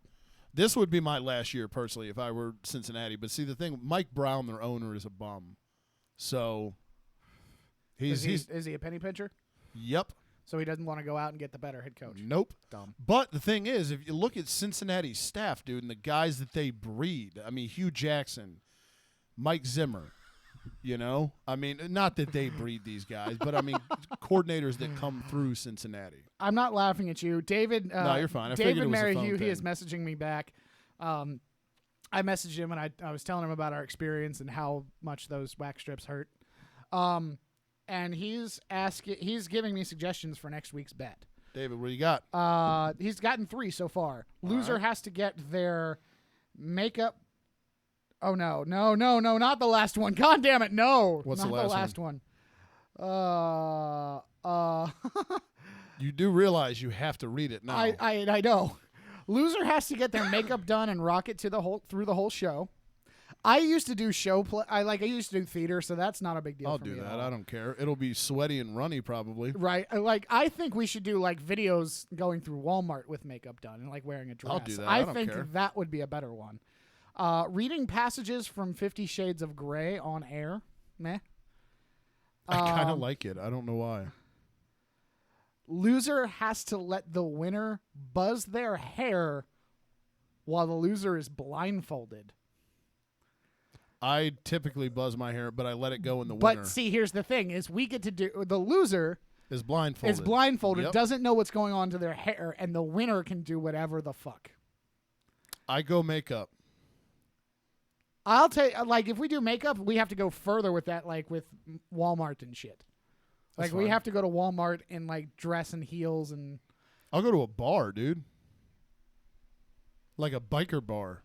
This would be my last year personally if I were Cincinnati. But see, the thing, Mike Brown, their owner, is a bum. So he's Is he a penny pincher? yep. So he doesn't want to go out and get the better head coach. Nope. Dumb. But the thing is, if you look at Cincinnati's staff, dude, and the guys that they breed, I mean, Hugh Jackson, Mike Zimmer, I mean, not that they breed these guys, but I mean, coordinators that come through Cincinnati. I'm not laughing at you. David. No, you're fine. I figured David it was a phone Merrihew, he is thing. messaging me back. I messaged him and I was telling him about our experience and how much those wax strips hurt. And he's giving me suggestions for next week's bet. David, what do you got? He's gotten 3 so far. Loser has to get their makeup. Oh no, not the last one. God damn it, no. What's not the last one? You do realize you have to read it now. I know. Loser has to get their makeup done and rock it through the whole show. I used to do I used to do theater, so that's not a big deal. I'll for do me that. at all. I don't care. It'll be sweaty and runny probably. Right. I think we should do like videos going through Walmart with makeup done and like wearing a dress. I'll do that. I don't think care. that would be a better one. Reading passages from 50 Shades of Grey on air. Meh. I kind of like it. I don't know why. Loser has to let the winner buzz their hair while the loser is blindfolded. I typically buzz my hair, but I let it go in the But winter. see, here's the thing: is we get to do the loser Is blindfolded. is blindfolded, Yep. doesn't know what's going on to their hair, and the winner can do whatever the fuck. I go makeup. I'll tell you, like, if we do makeup, we have to go further with that, like with Walmart and shit. That's Like we fine. have to go to Walmart in like dress and heels and I'll go to a bar, dude. Like a biker bar.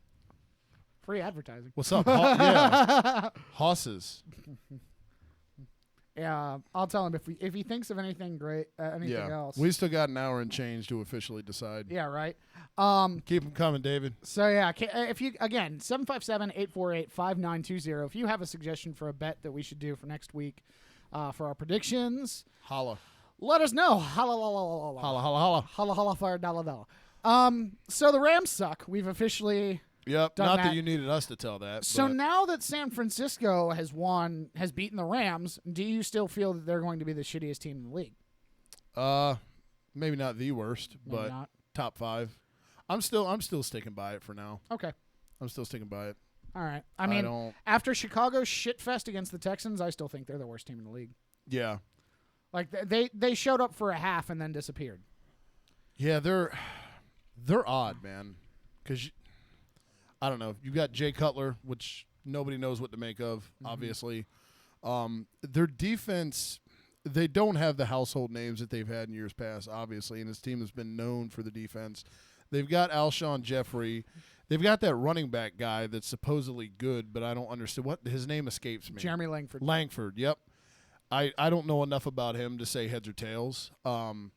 free advertising. What's up? Yeah. Hosses. Yeah, I'll tell him if he thinks of anything great, anything Yeah. else. We still got an hour and change to officially decide. Yeah, right. Keep them coming, David. So yeah, if you again 757-848-5920. If you have a suggestion for a bet that we should do for next week, for our predictions, Holla. let us know. Holla, holla, holla, Holla, holla, holla. holla, holla, fire, dollar, dollar. So the Rams suck. We've officially. Yep. Done Not that. that you needed us to tell that. So but now that San Francisco has beaten the Rams, do you still feel that they're going to be the shittiest team in the league? maybe not the worst, Maybe but not. top 5. I'm still sticking by it for now. Okay. I'm still sticking by it. All right. I mean, don't. after Chicago's shitfest against the Texans, I still think they're the worst team in the league. Yeah. Like they showed up for a half and then disappeared. Yeah, they're odd, man. Because I don't know. You've got Jay Cutler, which nobody knows what to make of. Obviously, their defense. They don't have the household names that they've had in years past, obviously, and his team has been known for the defense. They've got Alshon Jeffrey. They've got that running back guy that's supposedly good, but I don't understand what his name escapes me. Jeremy Langford. Langford, yep. I don't know enough about him to say heads or tails. And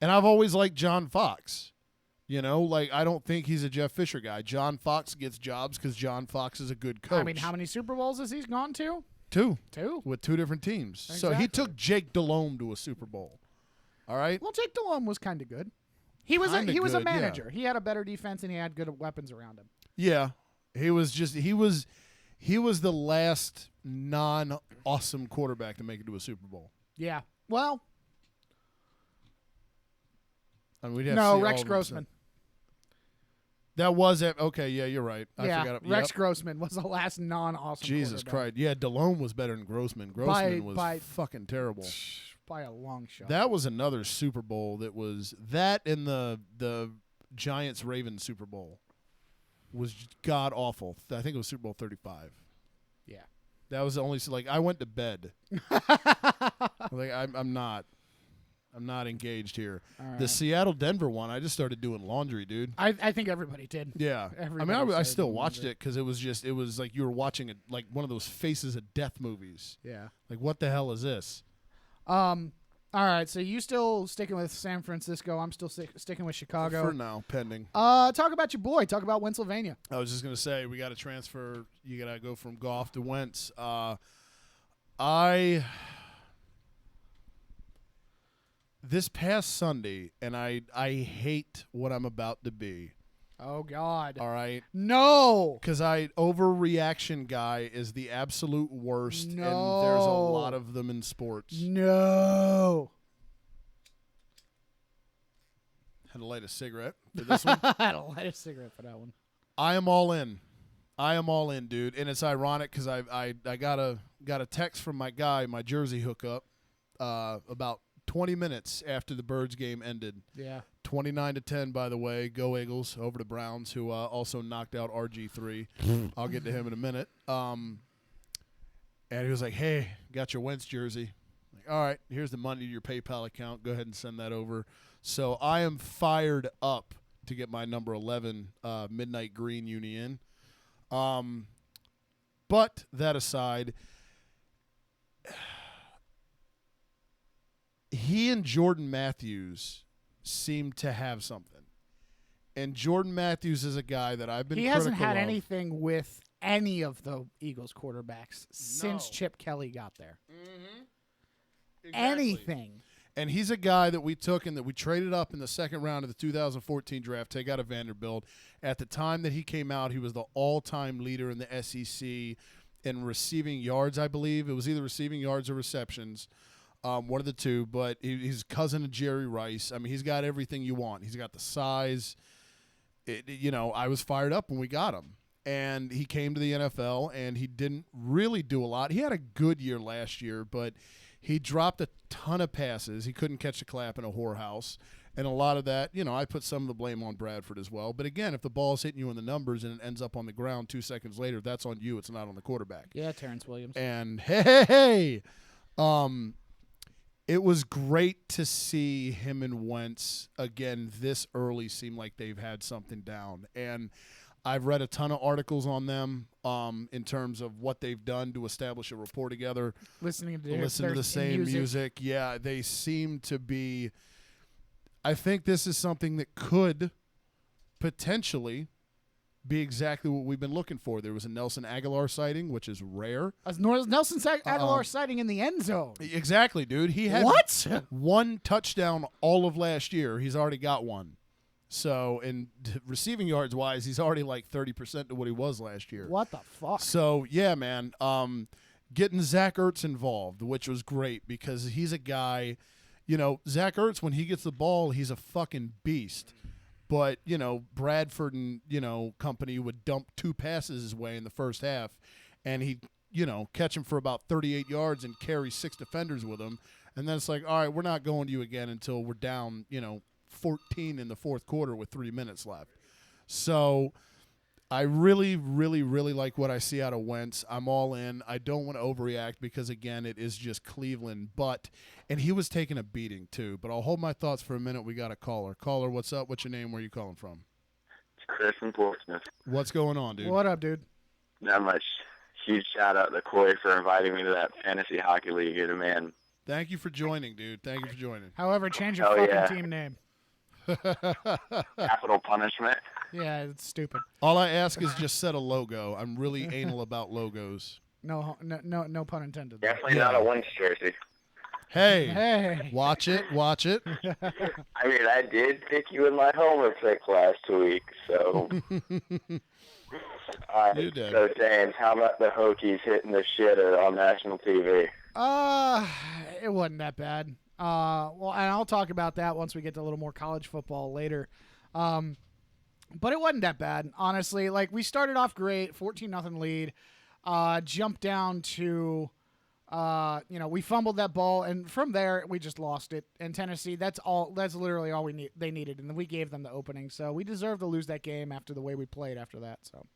I've always liked John Fox. You know, like I don't think he's a Jeff Fisher guy. John Fox gets jobs because John Fox is a good coach. I mean, how many Super Bowls has he gone to? 2. 2. With 2 different teams. So he Exactly. took Jake Delhomme to a Super Bowl. All right? Well, Jake Delhomme was kind of good. He was Kinda a good, yeah. manager. He had a better defense and he had good weapons around him. Yeah. He was the last non-awesome quarterback to make it to a Super Bowl. Yeah. Well, I mean, we'd have to no, see Rex all of them. Grossman. That was it. Okay, yeah, you're right. I Yeah, forgot. Rex Yep. Grossman was the last non-awesome Jesus quarterback. Christ. Yeah, Delhomme was better than Grossman. Grossman was by- fucking terrible. By a long shot. That was another Super Bowl that was that in the Giants-Ravens Super Bowl was god awful. I think it was Super Bowl 35. Yeah. That was the only like I went to bed. Like I'm not engaged here. All right. The Seattle-Denver one, I just started doing laundry, dude. I think everybody did. Yeah, Everybody I mean, I started still doing watched laundry. it because it was like you were watching like one of those Faces of Death movies. Yeah. Like, what the hell is this? All right, so you still sticking with San Francisco. I'm still sticking with Chicago. For now, pending. Talk about your boy. Talk about Pennsylvania. I was just gonna say we got to transfer. You gotta go from Goff to Wentz. This past Sunday, and I hate what I'm about to be. Oh, God. All right. No. Because overreaction guy is the absolute worst, and there's a No. lot of them in sports. No. Had to light a cigarette for this one. I had to light a cigarette for that one. I am all in. I am all in, dude. And it's ironic because I got a text from my guy, my Jersey hookup, about 20 minutes after the Birds game ended, Yeah. 29-10, by the way. Go Eagles over the Browns, who also knocked out RG3. I'll get to him in a minute. And he was like, "Hey, got your Wentz jersey." Like, all right, here's the money to your PayPal account. Go ahead and send that over. So I am fired up to get my number 11 midnight green uni in. But that aside, he and Jordan Matthews seem to have something. And Jordan Matthews is a guy that I've been He critical hasn't had of. anything with any of the Eagles quarterbacks since Chip Kelly got there. Exactly. Anything. And he's a guy that we took and that we traded up in the second round of the 2014 draft, take out of Vanderbilt. At the time that he came out, he was the all-time leader in the SEC in receiving yards, I believe. It was either receiving yards or receptions, one of the two. But he's cousin of Jerry Rice. I mean, he's got everything you want. He's got the size. I was fired up when we got him. And he came to the NFL, and he didn't really do a lot. He had a good year last year, but he dropped a ton of passes. He couldn't catch a clap in a whorehouse. And a lot of that, I put some of the blame on Bradford as well. But, again, if the ball's hitting you in the numbers and it ends up on the ground 2 seconds later, that's on you. It's not on the quarterback. Yeah, Terrence Williams. And, hey, it was great to see him and Wentz, again, this early seem like they've had something down. And I've read a ton of articles on them in terms of what they've done to establish a rapport together. Listen to the same music. Yeah, they seem to be – I think this is something that could potentially be exactly what we've been looking for. There was a Nelson Aguilar sighting, which is rare. Nelson Aguilar sighting in the end zone. Exactly, dude. He had one touchdown all of last year. He's already got one. So, in receiving yards wise, he's already like 30% to what he was last year. What the fuck? So, yeah, man. Getting Zach Ertz involved, which was great because he's a guy, Zach Ertz, when he gets the ball, he's a fucking beast. But, Bradford and, company would dump 2 passes his way in the first half, and he'd, catch him for about 38 yards and carry 6 defenders with him. And then it's like, all right, we're not going to you again until we're down, 14 in the fourth quarter with 3 minutes left. So I really, really, really like what I see out of Wentz. I'm all in. I don't want to overreact because, again, it is just Cleveland. And he was taking a beating too. But I'll hold my thoughts for a minute. We got a caller. Caller, what's up? What's your name? Where are you calling from? It's Chris from Portsmouth. What's going on, dude? What up, dude? Not much. Huge shout out to Corey for inviting me to that fantasy hockey league. You're the man. Thank you for joining, dude. Thank you for joining. However, change your fucking yeah. team name. Capital punishment. Yeah, it's stupid. All I ask is just set a logo. I'm really anal about logos. No pun intended. Definitely not a Wentz jersey. Hey, watch it. I mean, I did pick you in my homer pick last week, so. All You right, did. so James, how about the Hokies hitting the shitter on national TV? It wasn't that bad. Well, and I'll talk about that once we get to a little more college football later. But it wasn't that bad, honestly. Like, we started off great, 14-0 lead, jumped down to, we fumbled that ball, and from there we just lost it. And Tennessee, that's literally all they needed, and we gave them the opening. So we deserved to lose that game after the way we played after that. So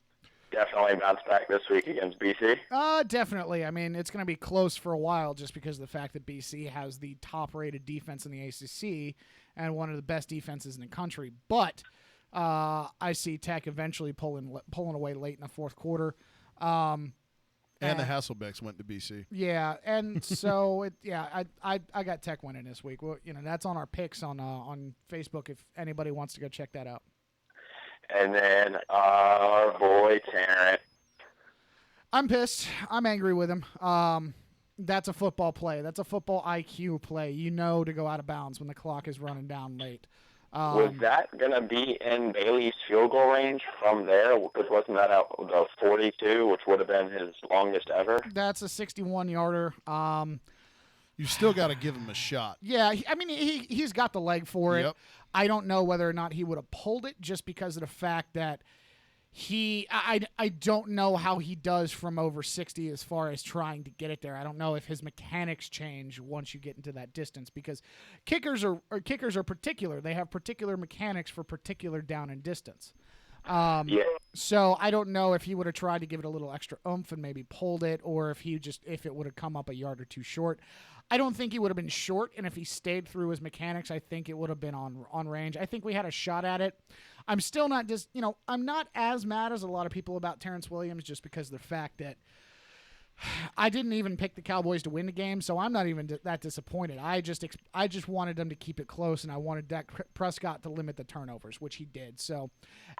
Definitely bounce back this week against BC. Definitely. I mean, it's going to be close for a while just because of the fact that BC has the top-rated defense in the ACC and one of the best defenses in the country. But I see Tech eventually pulling away late in the fourth quarter. And the Hasselbecks went to BC. Yeah, and so I got Tech winning this week. Well, that's on our picks on Facebook if anybody wants to go check that out. And then our boy Tarrant. I'm pissed. I'm angry with him. That's a football play. That's a football IQ play. To go out of bounds when the clock is running down late. Was that going to be in Bailey's field goal range from there? Because wasn't that out the 42, which would have been his longest ever? That's a 61-yarder. You still got to give him a shot. Yeah, he's got the leg for it. Yep. I don't know whether or not he would have pulled it just because of the fact that I don't know how he does from over 60 as far as trying to get it there. I don't know if his mechanics change once you get into that distance, because kickers are particular. They have particular mechanics for particular down and distance. So I don't know if he would have tried to give it a little extra oomph and maybe pulled it, or if it would have come up a yard or two short. I don't think he would have been short, and if he stayed through his mechanics, I think it would have been on range. I think we had a shot at it. I'm still not I'm not as mad as a lot of people about Terrence Williams, just because of the fact that I didn't even pick the Cowboys to win the game, so I'm not even that disappointed. I just wanted them to keep it close, and I wanted Dak Prescott to limit the turnovers, which he did. So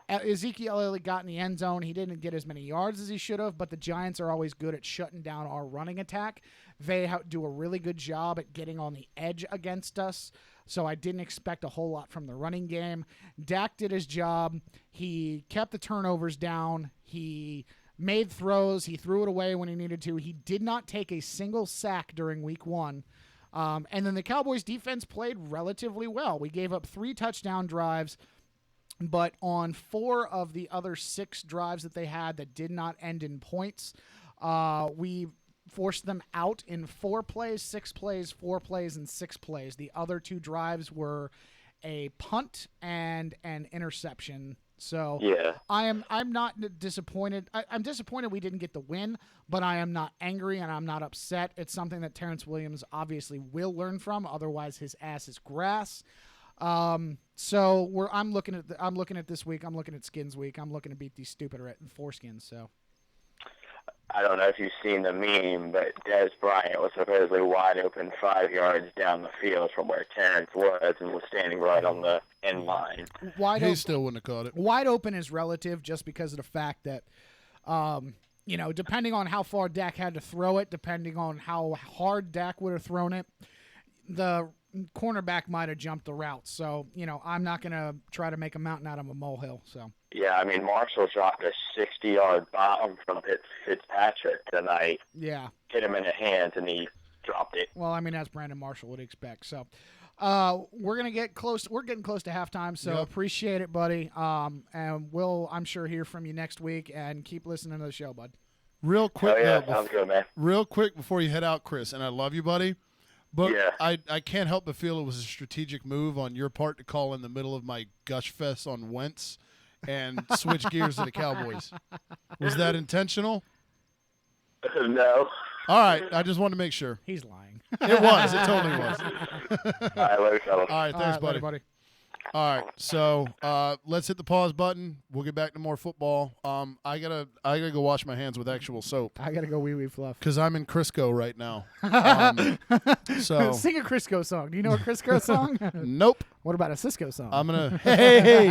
Ezekiel Elliott got in the end zone. He didn't get as many yards as he should have, but the Giants are always good at shutting down our running attack. They do a really good job at getting on the edge against us, so I didn't expect a whole lot from the running game. Dak did his job. He kept the turnovers down. He made throws. He threw it away when he needed to. He did not take a single sack during week 1. And then the Cowboys defense played relatively well. We gave up 3 touchdown drives, but on 4 of the other 6 drives that they had that did not end in points, we forced them out in 4 plays, 6 plays, 4 plays, and 6 plays. The other 2 drives were a punt and an interception. So Yeah. I'm not disappointed. I'm disappointed we didn't get the win, but I am not angry and I'm not upset. It's something that Terrence Williams obviously will learn from. Otherwise, his ass is grass. So I'm looking at this week. I'm looking at Skins week. I'm looking to beat these stupid foreskins. So I don't know if you've seen the meme, but Des Bryant was supposedly wide open 5 yards down the field from where Terrence was, and was standing right on the end line. He still wouldn't have caught it. Wide open is relative, just because of the fact that, depending on how far Dak had to throw it, depending on how hard Dak would have thrown it, the cornerback might have jumped the route. So, I'm not going to try to make a mountain out of a molehill. So. Yeah, I mean, Marshall dropped a 60-yard bomb from Fitzpatrick tonight. Yeah. Hit him in the hands, and he dropped it. Well, I mean, as Brandon Marshall would expect. So, we're gonna get close. We're getting close to halftime. So appreciate it, buddy. And we'll, I'm sure, hear from you next week. And keep listening to the show, bud. Real quick, Sounds good, man. Real quick before you head out, Chris, and I love you, buddy. But Yeah. I can't help but feel it was a strategic move on your part to call in the middle of my gush fest on Wentz and switch gears to the Cowboys. Was that intentional? No. All right. I just wanted to make sure. He's lying. It was. It totally was. All right, later, fellas. All right. Thanks, Later, buddy. All right. So let's hit the pause button. We'll get back to more football. I gotta go wash my hands with actual soap I gotta go wee fluff. because I'm in Crisco right now. So Sing a Crisco song. Do you know a Crisco song? nope. What about a Cisco song? I'm gonna hey.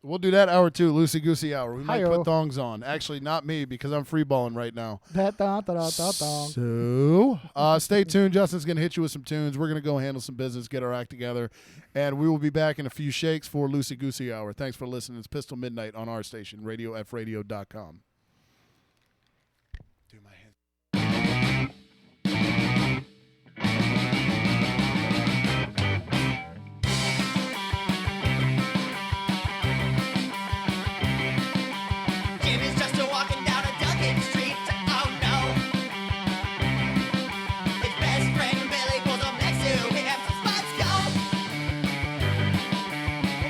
We'll do that hour too, loosey goosey hour. We might Hi-yo. put thongs on. Actually, not me because I'm free balling right now. Da-da-da-da-da-dong. So stay tuned. Justin's gonna hit you with some tunes. We're gonna go handle some business, get our act together, and we will be back in a few shakes for loosey goosey hour. Thanks for listening. It's PIST Til Midnight on our station, RadioFradio.com. Do my hand. Jimmy's just a walking down a Duncan Street. Oh no. His best friend Billy pulls up next to him. So let's go.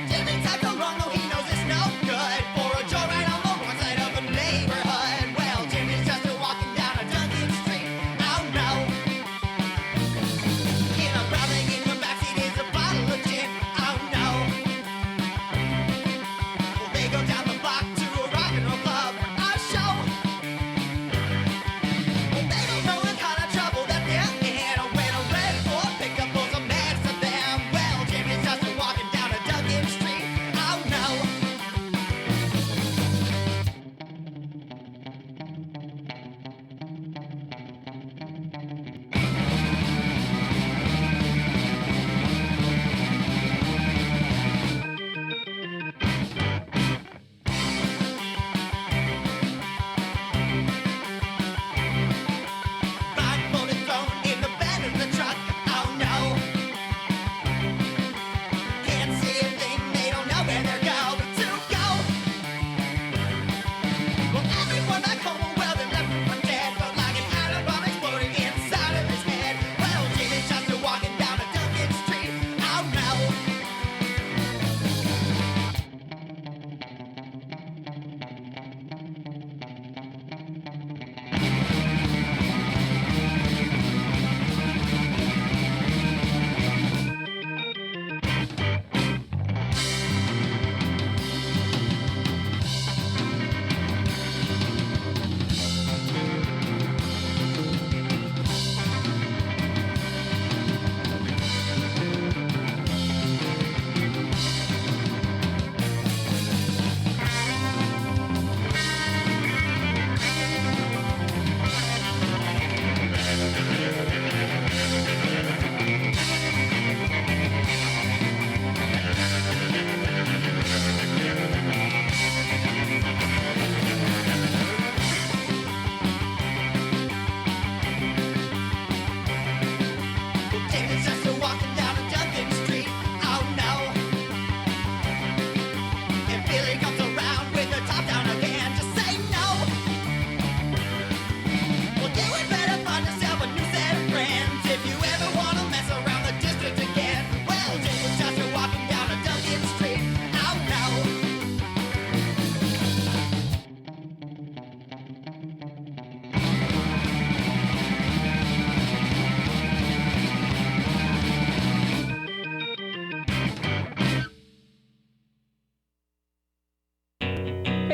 Jimmy took a wrong, though he knows it's no good. For a joyride on the wrong side of the neighborhood. Well, Jimmy's just a walking down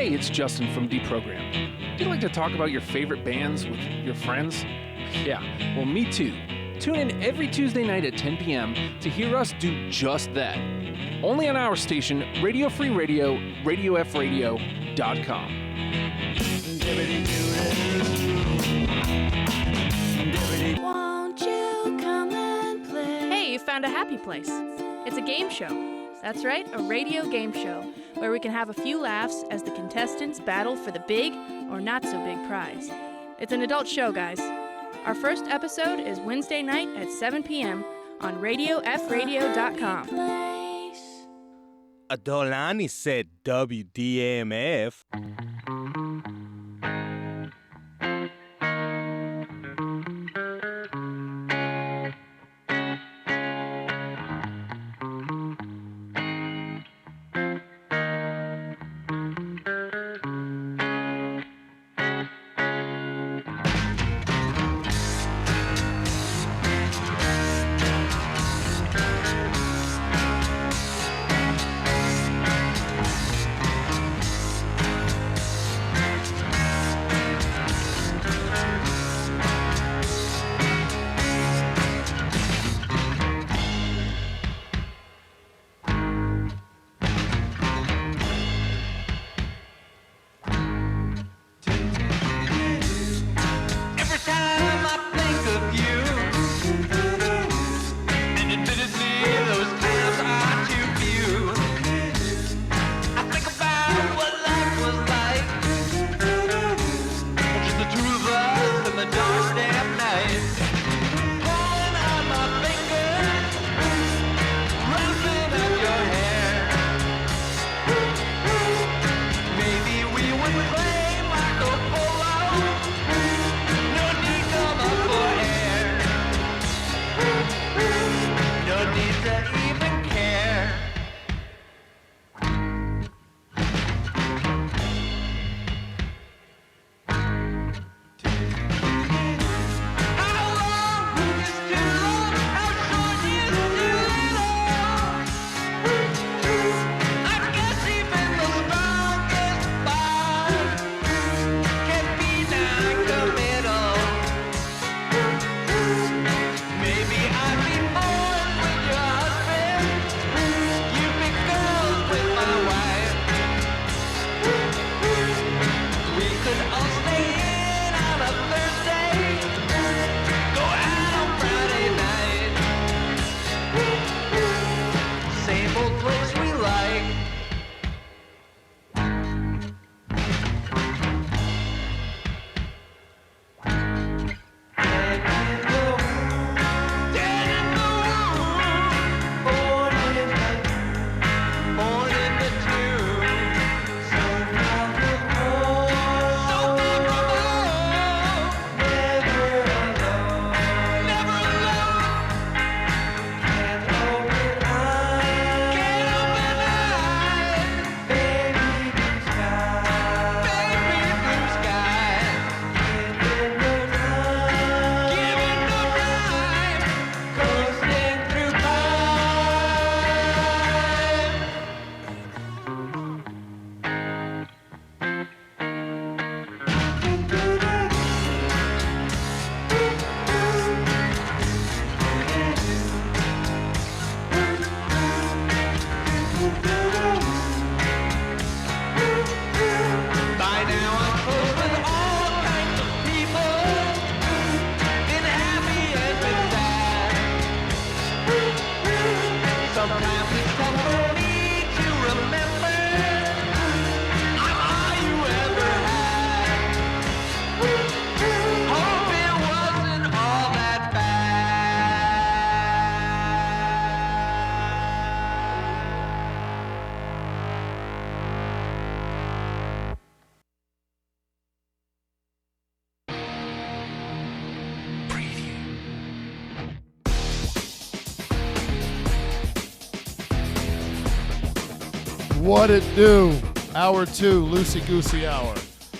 Hey, it's Justin from Deprogram. Do you like to talk about your favorite bands with your friends? Yeah, well, me too. Tune in every Tuesday night at 10 p.m. to hear us do just that. Only on our station, Radio Free Radio, RadioFradio.com. Won't you come and play? Hey, you found a happy place. It's a game show. That's right, a radio game show where we can have a few laughs as the contestants battle for the big or not so big prize. It's an adult show, guys. Our first episode is Wednesday night at 7 p.m. on RadioFradio.com. Adolani said WDMF. What it do? Hour 2, Loosey Goosey Hour.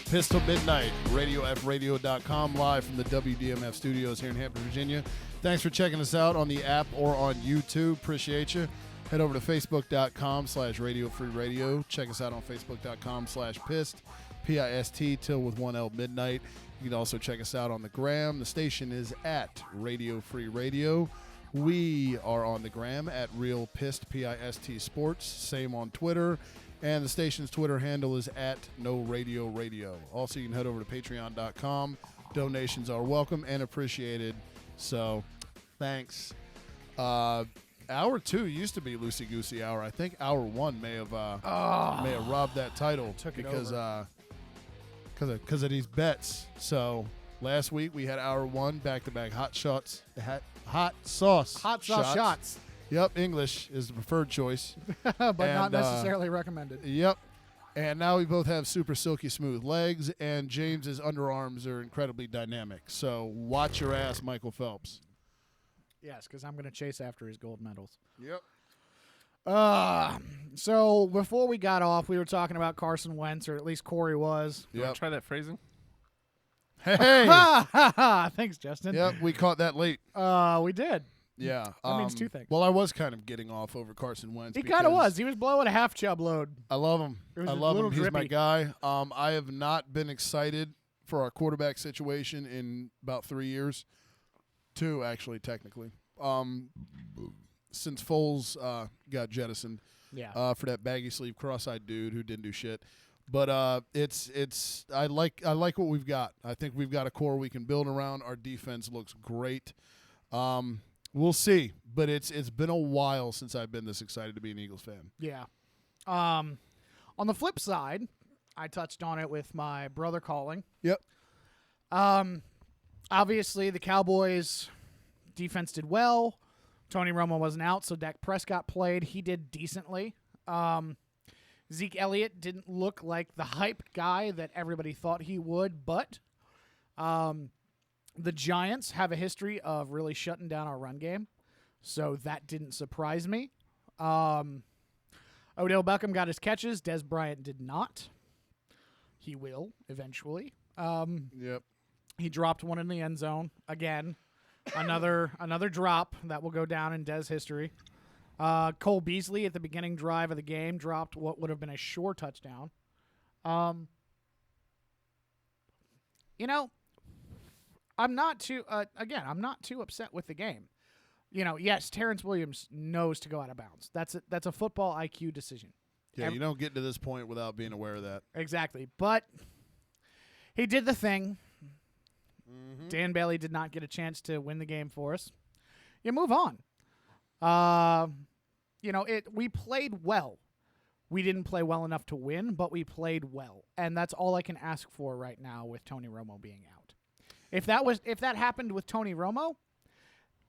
PIST Til Midnight, RadioFradio.com, live from the WDMF studios here in Hampton, Virginia. Thanks for checking us out on the app or on YouTube. Appreciate you. Head over to facebook.com/Radio Free Radio. Check us out on facebook.com/PIST, P-I-S-T, till with 1L midnight. You can also check us out on the gram. The station is at Radio Free Radio. We are on the gram at Real PIST, P-I-S-T Sports. Same on Twitter. And the station's Twitter handle is at No Radio Radio. Also, you can head over to patreon.com. Donations are welcome and appreciated. So, thanks. Hour 2 used to be Loosey Goosey Hour. I think Hour 1 may have robbed that title because of these bets. So last week we had Hour 1 back-to-back hot sauce shots. Yep, English is the preferred choice, but not necessarily recommended. Yep. And now we both have super silky smooth legs, and James's underarms are incredibly dynamic. So watch your ass, Michael Phelps. Yes, because I'm going to chase after his gold medals. Yep. So before we got off, we were talking about Carson Wentz, or at least Corey was. You want to try that phrasing? Hey! Thanks, Justin. Yep, we caught that late. We did. Yeah. That means two things. Well, I was kind of getting off over Carson Wentz. He kind of was. He was blowing a half chub load. I love him. I love him. He's my guy. I have not been excited for our quarterback situation in about 3 years. 2, actually, technically. Since Foles got jettisoned. Yeah. For that baggy sleeve, cross-eyed dude who didn't do shit. But it's I like what we've got. I think we've got a core we can build around. Our defense looks great. We'll see, but it's been a while since I've been this excited to be an Eagles fan. Yeah. On the flip side, I touched on it with my brother calling. Yep. Obviously, the Cowboys' defense did well. Tony Romo wasn't out, so Dak Prescott played. He did decently. Zeke Elliott didn't look like the hype guy that everybody thought he would, but the Giants have a history of really shutting down our run game, so that didn't surprise me. Odell Beckham got his catches. Des Bryant did not. He will eventually. Yep. He dropped one in the end zone again. Another drop that will go down in Des history. Cole Beasley at the beginning drive of the game dropped what would have been a sure touchdown. I'm not too upset with the game. Yes, Terrence Williams knows to go out of bounds. That's a football IQ decision. Yeah, you don't get to this point without being aware of that. Exactly. But he did the thing. Mm-hmm. Dan Bailey did not get a chance to win the game for us. You move on. We played well. We didn't play well enough to win, but we played well. And that's all I can ask for right now with Tony Romo being out. If that happened with Tony Romo,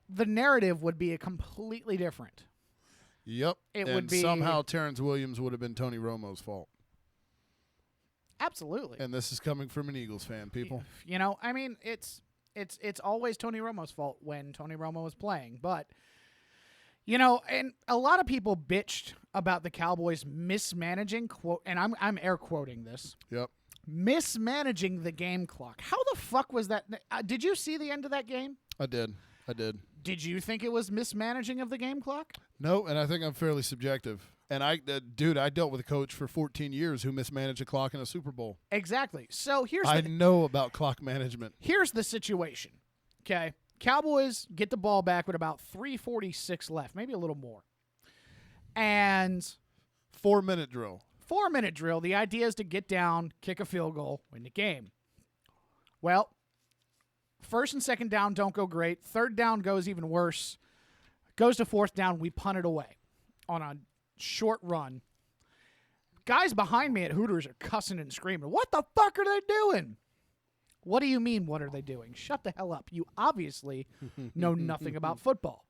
the narrative would be completely different. Yep. Somehow Terrence Williams would have been Tony Romo's fault. Absolutely. And this is coming from an Eagles fan, people. It's always Tony Romo's fault when Tony Romo is playing, but and a lot of people bitched about the Cowboys mismanaging and I'm air quoting this. Yep. Mismanaging the game clock. How the fuck was that? Did you see the end of that game? I did. Did you think it was mismanaging of the game clock? No, and I think I'm fairly subjective. And I dealt with a coach for 14 years who mismanaged a clock in a Super Bowl. Exactly. So I know about clock management. Here's the situation. Okay. Cowboys get the ball back with about 3:46 left, maybe a little more. And 4-minute drill. 4-minute drill. The idea is to get down, kick a field goal, win the game. Well, first and second down don't go great. Third down goes even worse. Goes to fourth down, we punt it away on a short run. Guys behind me at Hooters are cussing and screaming. What the fuck are they doing? What do you mean, what are they doing? Shut the hell up. You obviously know nothing about football.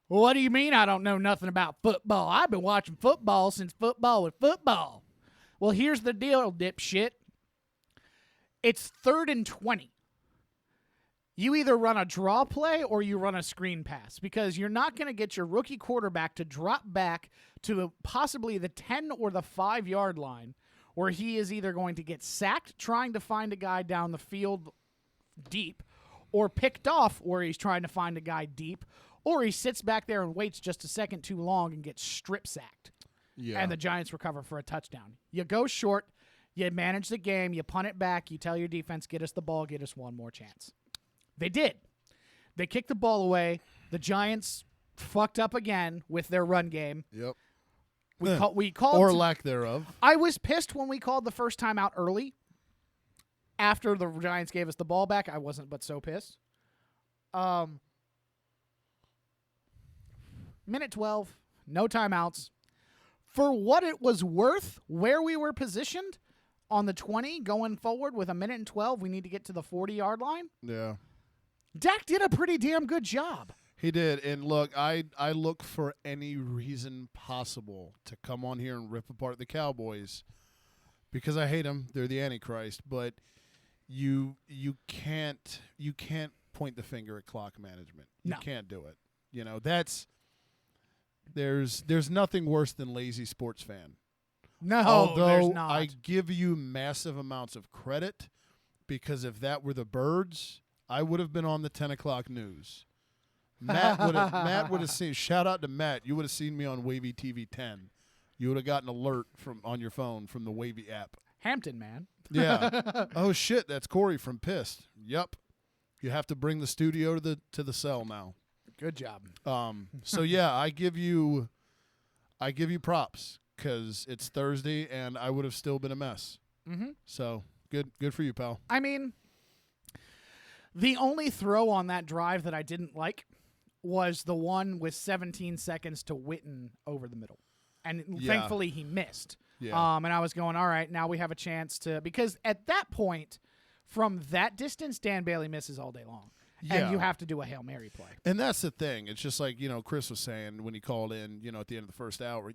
What do you mean I don't know nothing about football? I've been watching football since football was football. Well, here's the deal, dipshit. It's 3rd and 20. You either run a draw play or you run a screen pass because you're not going to get your rookie quarterback to drop back to possibly the 10 or the 5-yard line where he is either going to get sacked trying to find a guy down the field deep or picked off where he's trying to find a guy deep or he sits back there and waits just a second too long and gets strip sacked. Yeah. And the Giants recover for a touchdown. You go short, you manage the game, you punt it back, you tell your defense, get us the ball, get us one more chance. They did. They kicked the ball away. The Giants fucked up again with their run game. Yep. We called or lack thereof. I was pissed when we called the first time out early. After the Giants gave us the ball back, I wasn't but so pissed. Minute 12, no timeouts. For what it was worth, where we were positioned on the 20 going forward with a minute and 12, we need to get to the 40-yard line. Yeah. Dak did a pretty damn good job. He did. And look, I look for any reason possible to come on here and rip apart the Cowboys because I hate them. They're the Antichrist. But you can't point the finger at clock management. You can't do it. You know, there's nothing worse than lazy sports fan. No, although there's not. I give you massive amounts of credit because if that were the Birds, I would have been on the 10 o'clock news. Matt would have seen. Shout out to Matt. You would have seen me on Wavy TV 10. You would have gotten an alert on your phone from the Wavy app. Hampton, man. Yeah. Oh shit, that's Corey from PIST. Yep. You have to bring the studio to the cell now. Good job. So yeah, I give you props because it's Thursday and I would have still been a mess. Mm-hmm. So good for you, pal. I mean, the only throw on that drive that I didn't like was the one with 17 seconds to Witten over the middle. And thankfully he missed. Yeah. And I was going, all right, now we have a chance to – because at that point, from that distance, Dan Bailey misses all day long. Yeah. And you have to do a Hail Mary play. And that's the thing. It's just like, Chris was saying when he called in, at the end of the first hour,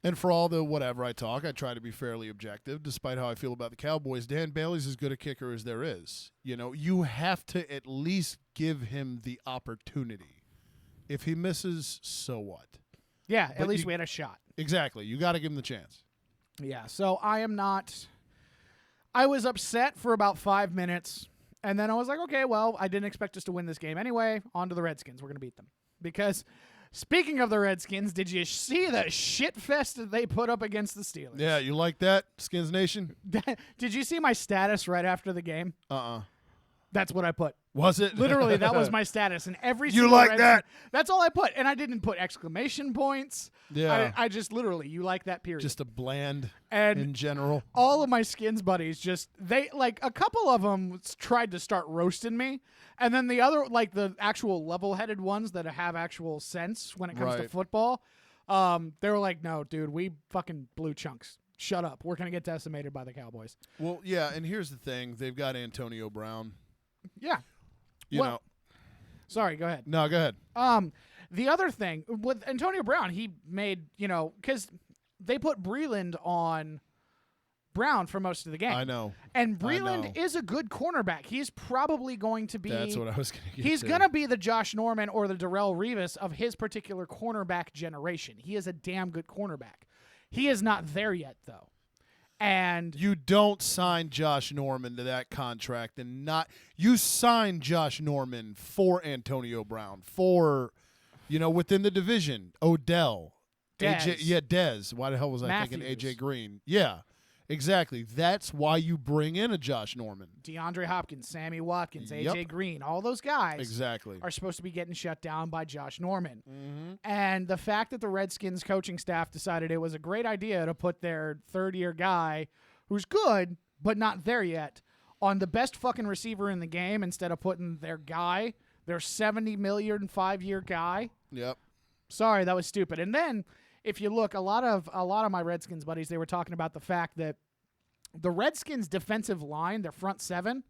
and for all the whatever I talk, I try to be fairly objective, despite how I feel about the Cowboys. Dan Bailey's as good a kicker as there is. You have to at least give him the opportunity. If he misses, so what? Yeah, at least we had a shot. Exactly. You got to give him the chance. Yeah, so I was upset for about 5 minutes, and then I was like, okay, well, I didn't expect us to win this game anyway. On to the Redskins. We're going to beat them. Because speaking of the Redskins, did you see the shit fest that they put up against the Steelers? Yeah, you like that, Skins Nation? Did you see my status right after the game? That's what I put. Was it? Literally, that was my status. And every You single like Redskins, that? That's all I put. And I didn't put exclamation points. Yeah. I just literally, you like that period. Just a bland And in general. all of my Skins buddies a couple of them tried to start roasting me. And then the other, the actual level-headed ones that have actual sense when it comes to Right. football, they were like, no, dude, we fucking blew chunks. Shut up. We're going to get decimated by the Cowboys. Well, yeah, and here's the thing. They've got Antonio Brown. Yeah. You know. Sorry, go ahead. No, go ahead. The other thing, with Antonio Brown, he made, because they put Breland on Brown for most of the game. I know. And Breland is a good cornerback. He's probably going to be. That's what I was going to get He's to. going to be the Josh Norman or the Darrelle Revis of his particular cornerback generation. He is a damn good cornerback. He is not there yet, though. And you don't sign Josh Norman to that contract you sign Josh Norman for Antonio Brown, for, within the division, Odell. Dez. Dez. Why the hell was I thinking Matthews. AJ Green? Yeah. Exactly. That's why you bring in a Josh Norman. DeAndre Hopkins, Sammy Watkins, Yep. AJ Green, all those guys Exactly. are supposed to be getting shut down by Josh Norman. Mm-hmm. And the fact that the Redskins coaching staff decided it was a great idea to put their third-year guy, who's good but not there yet, on the best fucking receiver in the game instead of putting their guy, their $70 million 5-year guy. Yep. Sorry, that was stupid. And then if you look, a lot of my Redskins buddies, they were talking about the fact that the Redskins' defensive line, their front seven,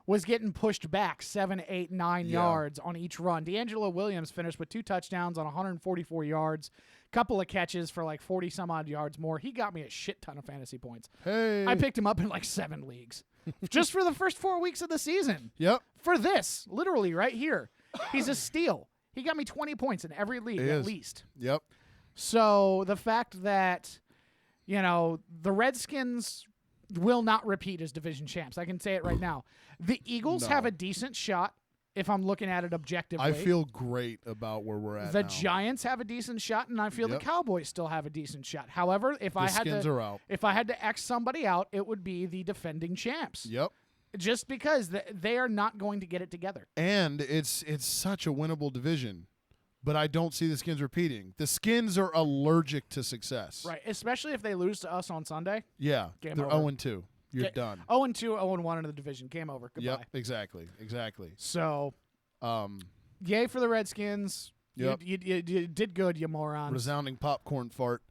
was getting pushed back 7, 8, 9 yards on each run. D'Angelo Williams finished with 2 touchdowns on 144 yards, couple of catches for 40-some-odd yards more. He got me a shit ton of fantasy points. Hey. I picked him up in 7 leagues just for the first 4 weeks of the season. Yep. For this, literally right here. He's a steal. He got me 20 points in every league at least. Yep. So the fact that, the Redskins will not repeat as division champs. I can say it right now. The Eagles have a decent shot if I'm looking at it objectively. I feel great about where we're at the now. Giants have a decent shot, and I feel the Yep. Cowboys still have a decent shot. However, if The I had Skins to, are out. if I had to X somebody out, it would be the defending champs. Yep. Just because they are not going to get it together. And it's such a winnable division. But I don't see the Skins repeating. The Skins are allergic to success. Right, especially if they lose to us on Sunday. Yeah. Game They're over. 0-2. You're done. 0-2, 0-1 in the division. Game over. Goodbye. Yep, exactly. So, Um, yay for the Redskins. Yep. You did good, you morons. resounding popcorn fart.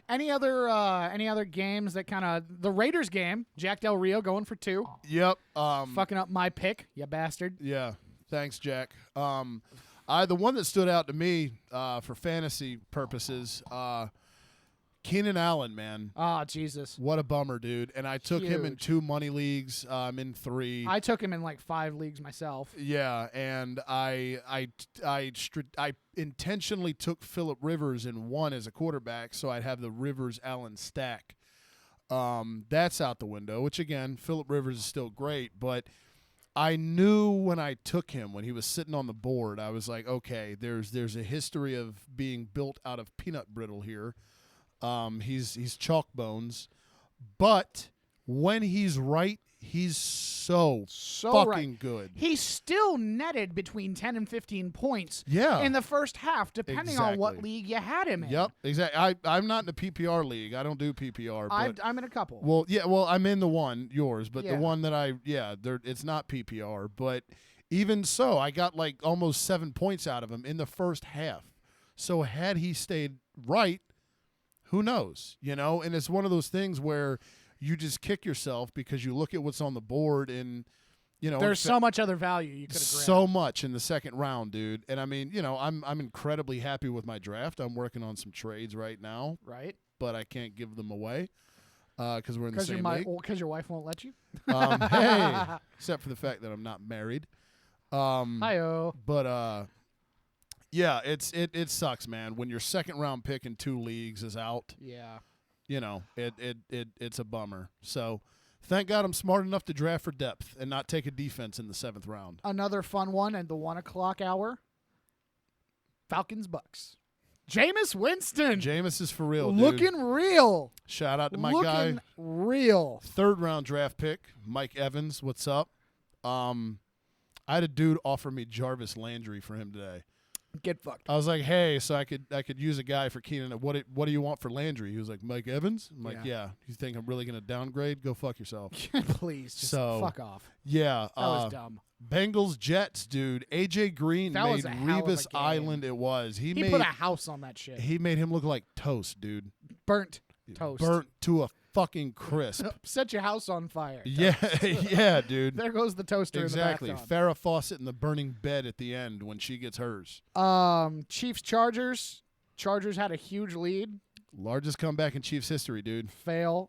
Any other games that kind of the Raiders game? Jack Del Rio going for 2, Yep. fucking up my pick, you bastard. Yeah. Thanks, Jack. The one that stood out to me for fantasy purposes, Keenan Allen, man. Oh, Jesus. What a bummer, dude. And I took him in Huge. 2 money leagues. I'm in 3. I took him in like 5 leagues myself. Yeah, and I intentionally took Phillip Rivers in 1 as a quarterback, so I'd have the Rivers-Allen stack. That's out the window, which, again, Phillip Rivers is still great, but I knew when I took him, when he was sitting on the board, I was like, okay, there's a history of being built out of peanut brittle here. He's chalk bones, but when he's right, he's so fucking right. good. He still netted between 10 and 15 points Yeah. in the first half, depending on what Exactly. league you had him in. Yep, exactly. I'm not in a PPR league. I don't do PPR. But I'm in a couple. well, I'm in the one, yours, but Yeah. the one that it's not PPR. But even so, I got like almost 7 points out of him in the first half. So had he stayed right, who knows, And it's one of those things where you just kick yourself because you look at what's on the board and, There's so much other value you could have grabbed. so much in the second round, dude. And I mean, I'm incredibly happy with my draft. I'm working on some trades right now, Right? but I can't give them away because we're in the same league. Because your wife won't let you? Hey, except for the fact that I'm not married. Hi-oh. But yeah, it sucks, man. When your second round pick in 2 leagues is out, Yeah. it's a bummer. So thank God I'm smart enough to draft for depth and not take a defense in the 7th round. Another fun one at the 1 o'clock hour. Falcons-Bucks. Jameis Winston. Jameis is for real, dude. Looking real. Shout out to my Looking guy. real. 3rd round draft pick, Mike Evans. What's up? I had a dude offer me Jarvis Landry for him today. Get fucked. I was like, hey, so I could use a guy for Keenan. What do you want for Landry? He was like, Mike Evans? I'm like, yeah. You think I'm really going to downgrade? Go fuck yourself. Please, just So, fuck off. Yeah. That was dumb. Bengals Jets, dude. AJ Green That was made a hell of a Revis game. Island. It was. He made put a house on that shit. he made him look like toast, dude. Burnt toast. Burnt to a fucking crisp. Set your house on fire. Yeah, yeah, dude. There goes the toaster Exactly. in the background. Farrah Fawcett in the burning bed at the end when she gets hers. Chiefs Chargers. Chargers had a huge lead. Largest comeback in Chiefs history, dude. Fail.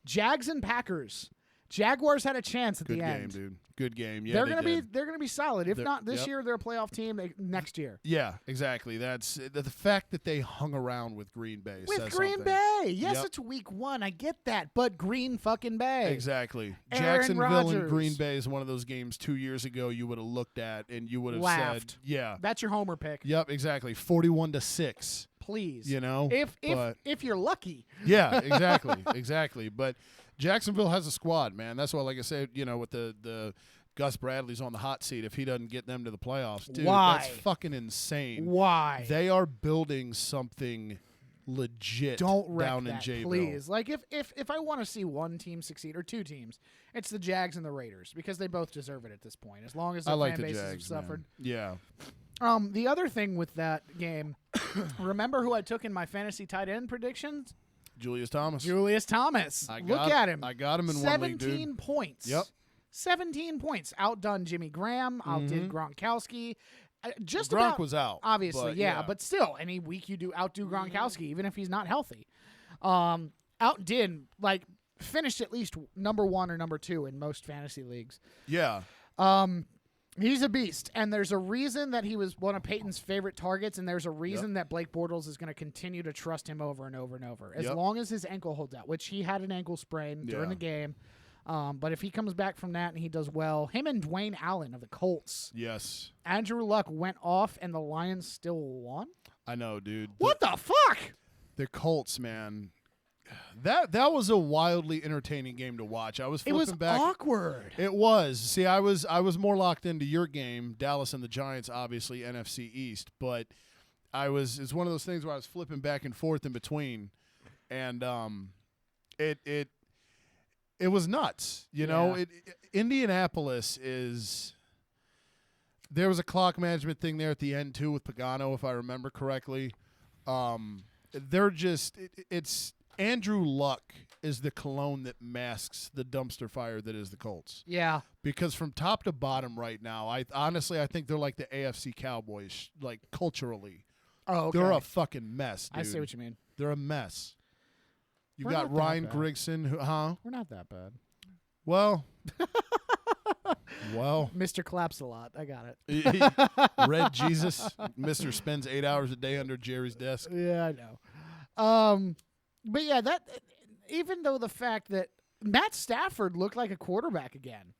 Jags and Packers. Jaguars had a chance at Good the game, end. dude. Good game. Yeah, they're they gonna be solid. If They're- not this yep. year, they're a playoff team. Next year Yeah, exactly. That's the fact that they hung around with Green Bay. with says Green something. Bay. Yes, Yep. it's week 1. I get that, but Green fucking Bay. Exactly. Aaron Jacksonville and Rodgers. Green Bay is one of those games 2 years ago you would have looked at and you would have Laughed. said, yeah. That's your homer pick. Yep, exactly. 41-6. Please. But if you're lucky. yeah, exactly, exactly. But Jacksonville has a squad, man. That's why, like I said, with the Gus Bradley's on the hot seat if he doesn't get them to the playoffs. Dude, Why? that's fucking insane. Why? They are building something legit Don't wreck down in that, Jayville. please. Like if I want to see one team succeed or 2 teams, it's the Jags and the Raiders because they both deserve it at this point. As long as I the like fan the bases Jags, have suffered. man. Yeah. The other thing with that game, remember who I took in my fantasy tight end predictions? Julius Thomas. Julius Thomas. Look at him. I got him in one league, dude. 17 points. Yep. 17 points. Outdone Jimmy Graham. Outdid Gronkowski. Just Gronk about, was out. obviously, but yeah, but still, any week you outdo Gronkowski, even if he's not healthy. Outdid, finished at least number 1 or number 2 in most fantasy leagues. Yeah. He's a beast, and there's a reason that he was one of Peyton's favorite targets, and there's a reason that Blake Bortles is going to continue to trust him over and over and over, as Yep. long as his ankle holds out, which he had an ankle sprain during Yeah. the game. But if he comes back from that and he does well, him and Dwayne Allen of the Colts. Yes. Andrew Luck went off and the Lions still won? I know, dude. What the fuck? The Colts, man. That was a wildly entertaining game to watch. I was It flipping was back. awkward. It was. See, I was more locked into your game, Dallas and the Giants, obviously NFC East, but it's one of those things where I was flipping back and forth in between, and it was nuts. You know, Indianapolis is. There was a clock management thing there at the end too with Pagano, if I remember correctly. They're just it's Andrew Luck is the cologne that masks the dumpster fire that is the Colts. Yeah. Because from top to bottom right now, I think they're like the AFC Cowboys, like culturally. Oh, okay. They're a fucking mess, dude. I see what you mean. They're a mess. You We're got not that Ryan bad. Grigson, who, huh? We're not that bad. Well, Mr. Claps a lot. I got it. Red Jesus, Mister spends 8 hours a day under Jerry's desk. Yeah, I know. But yeah, that even though the fact that Matt Stafford looked like a quarterback again,